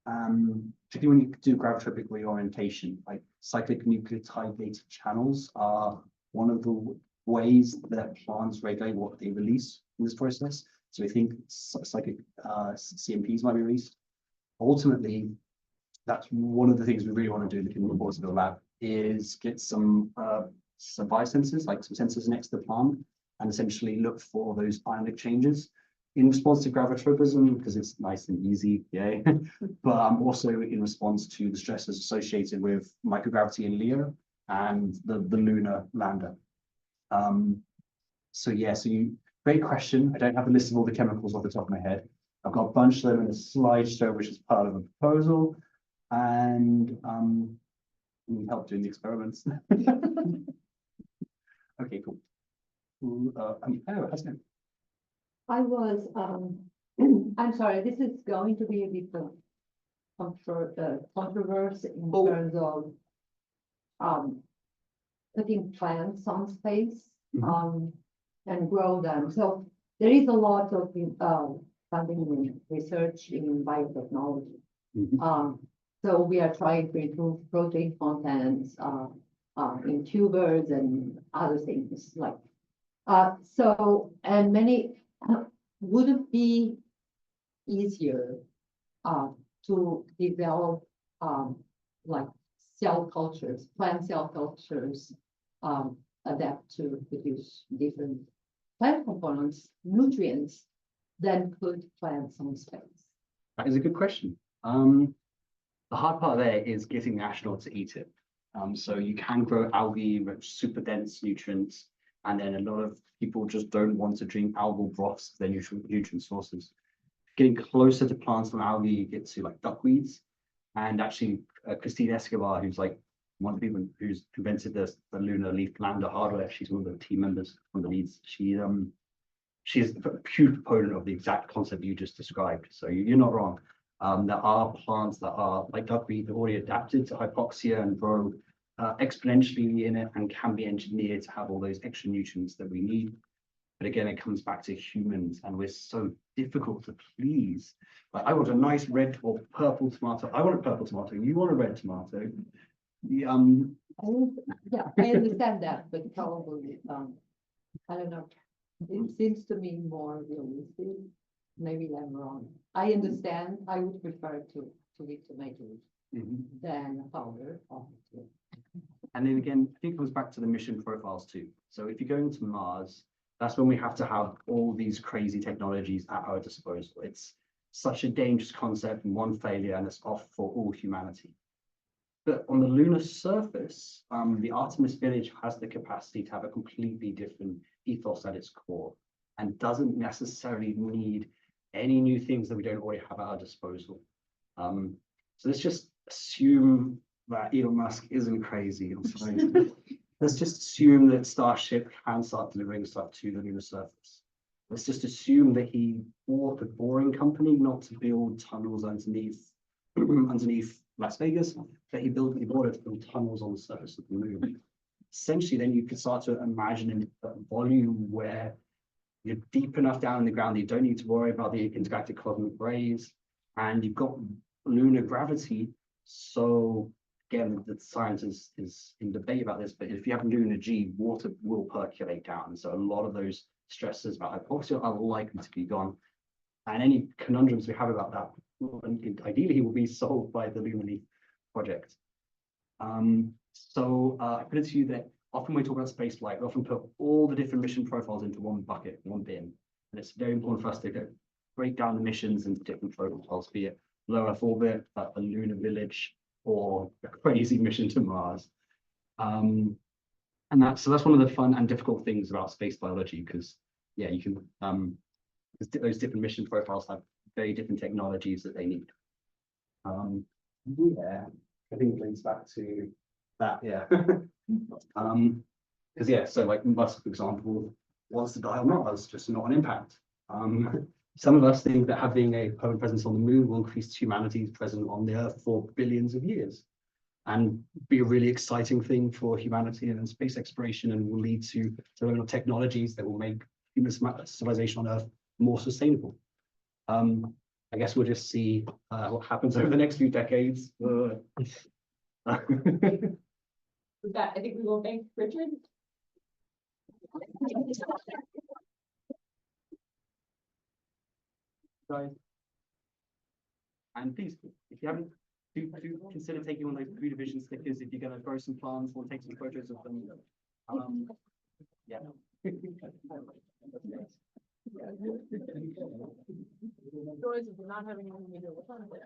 Particularly when you do gravitropic reorientation, like cyclic nucleotide gated channels are one of the ways that plants regulate what they release in this process. So we think cyclic CMPs might be released. Ultimately, that's one of the things we really want to do in the chemical course of the lab is get some biosensors, like some sensors next to the plant, and essentially look for those ionic changes in response to gravitropism, because it's nice and easy, yay. But also in response to the stresses associated with microgravity in Leo and the lunar lander. Great question. I don't have a list of all the chemicals off the top of my head. I've got a bunch of them in a slideshow, which is part of a proposal, and we need help doing the experiments. Okay, cool. How's it? I was, I'm sorry, this is going to be a bit of controversy in terms of putting plants on space and grow them. So there is a lot of funding in research in biotechnology. So we are trying to improve protein contents in tubers and other things like and many would it be easier to develop like cell cultures, plant cell cultures, adapt to produce different plant components, nutrients, than put plants on space? That is a good question. The hard part there is getting the astronauts to eat it. So you can grow algae, rich, super dense nutrients, and then a lot of people just don't want to drink algal broths as their nutrient sources. Getting closer to plants and algae, you get to like duckweeds. And actually, Christine Escobar, who's like one of the people who's invented the lunar leaf lander hardware, she's one of the team members, one of the leads. She's a huge proponent of the exact concept you just described. So you're not wrong. There are plants that are like duckweed, that already adapted to hypoxia and grow exponentially in it and can be engineered to have all those extra nutrients that we need. But again, it comes back to humans, and we're so difficult to please. Like, I want a nice red or purple tomato. I want a purple tomato. You want a red tomato. Yeah, I understand that, but probably I don't know. It seems to me more realistic. Maybe I'm wrong. I understand. I would prefer to eat tomatoes than powder. Obviously. And then again, I think it comes back to the mission profiles too. So if you're going to Mars, that's when we have to have all these crazy technologies at our disposal. It's such a dangerous concept, and one failure, and it's off for all humanity. But on the lunar surface, the Artemis village has the capacity to have a completely different ethos at its core, and doesn't necessarily need any new things that we don't already have at our disposal. So let's just assume that Elon Musk isn't crazy. I'm sorry. Let's just assume that Starship can start delivering stuff to the lunar surface. Let's just assume that he bought a boring company not to build tunnels underneath Las Vegas, that he bought it to build tunnels on the surface of the moon. Essentially, then you could start to imagine a volume where you're deep enough down in the ground that you don't need to worry about the intergalactic cosmic rays, and you've got lunar gravity. So again, the science is in debate about this, but if you have lunar G, water will percolate down. So a lot of those stresses about hypoxia are likely to be gone. And any conundrums we have about that, ideally, will be solved by the Lunar Leaf project. I put it to you that often when we talk about space flight, we often put all the different mission profiles into one bucket, one bin. And it's very important for us to break down the missions into different profiles, be it low Earth orbit, like a lunar village, or a crazy mission to Mars. And that's one of the fun and difficult things about space biology, because yeah, you can those different mission profiles have very different technologies that they need. Yeah, I think it links back to that, yeah. Because yeah, so like Musk, for example, wants to die on Mars, just not an impact. Some of us think that having a permanent presence on the moon will increase humanity's presence on the Earth for billions of years, and be a really exciting thing for humanity and space exploration, and will lead to development of technologies that will make human civilization on Earth more sustainable. I guess we'll just see what happens over the next few decades. With that, I think we will thank Richard. Guys. And please, if you haven't, do consider taking one of those 3 division stickers if you're going to grow some plants or take some photos of them. Yeah. Joys of not having anything to do with it.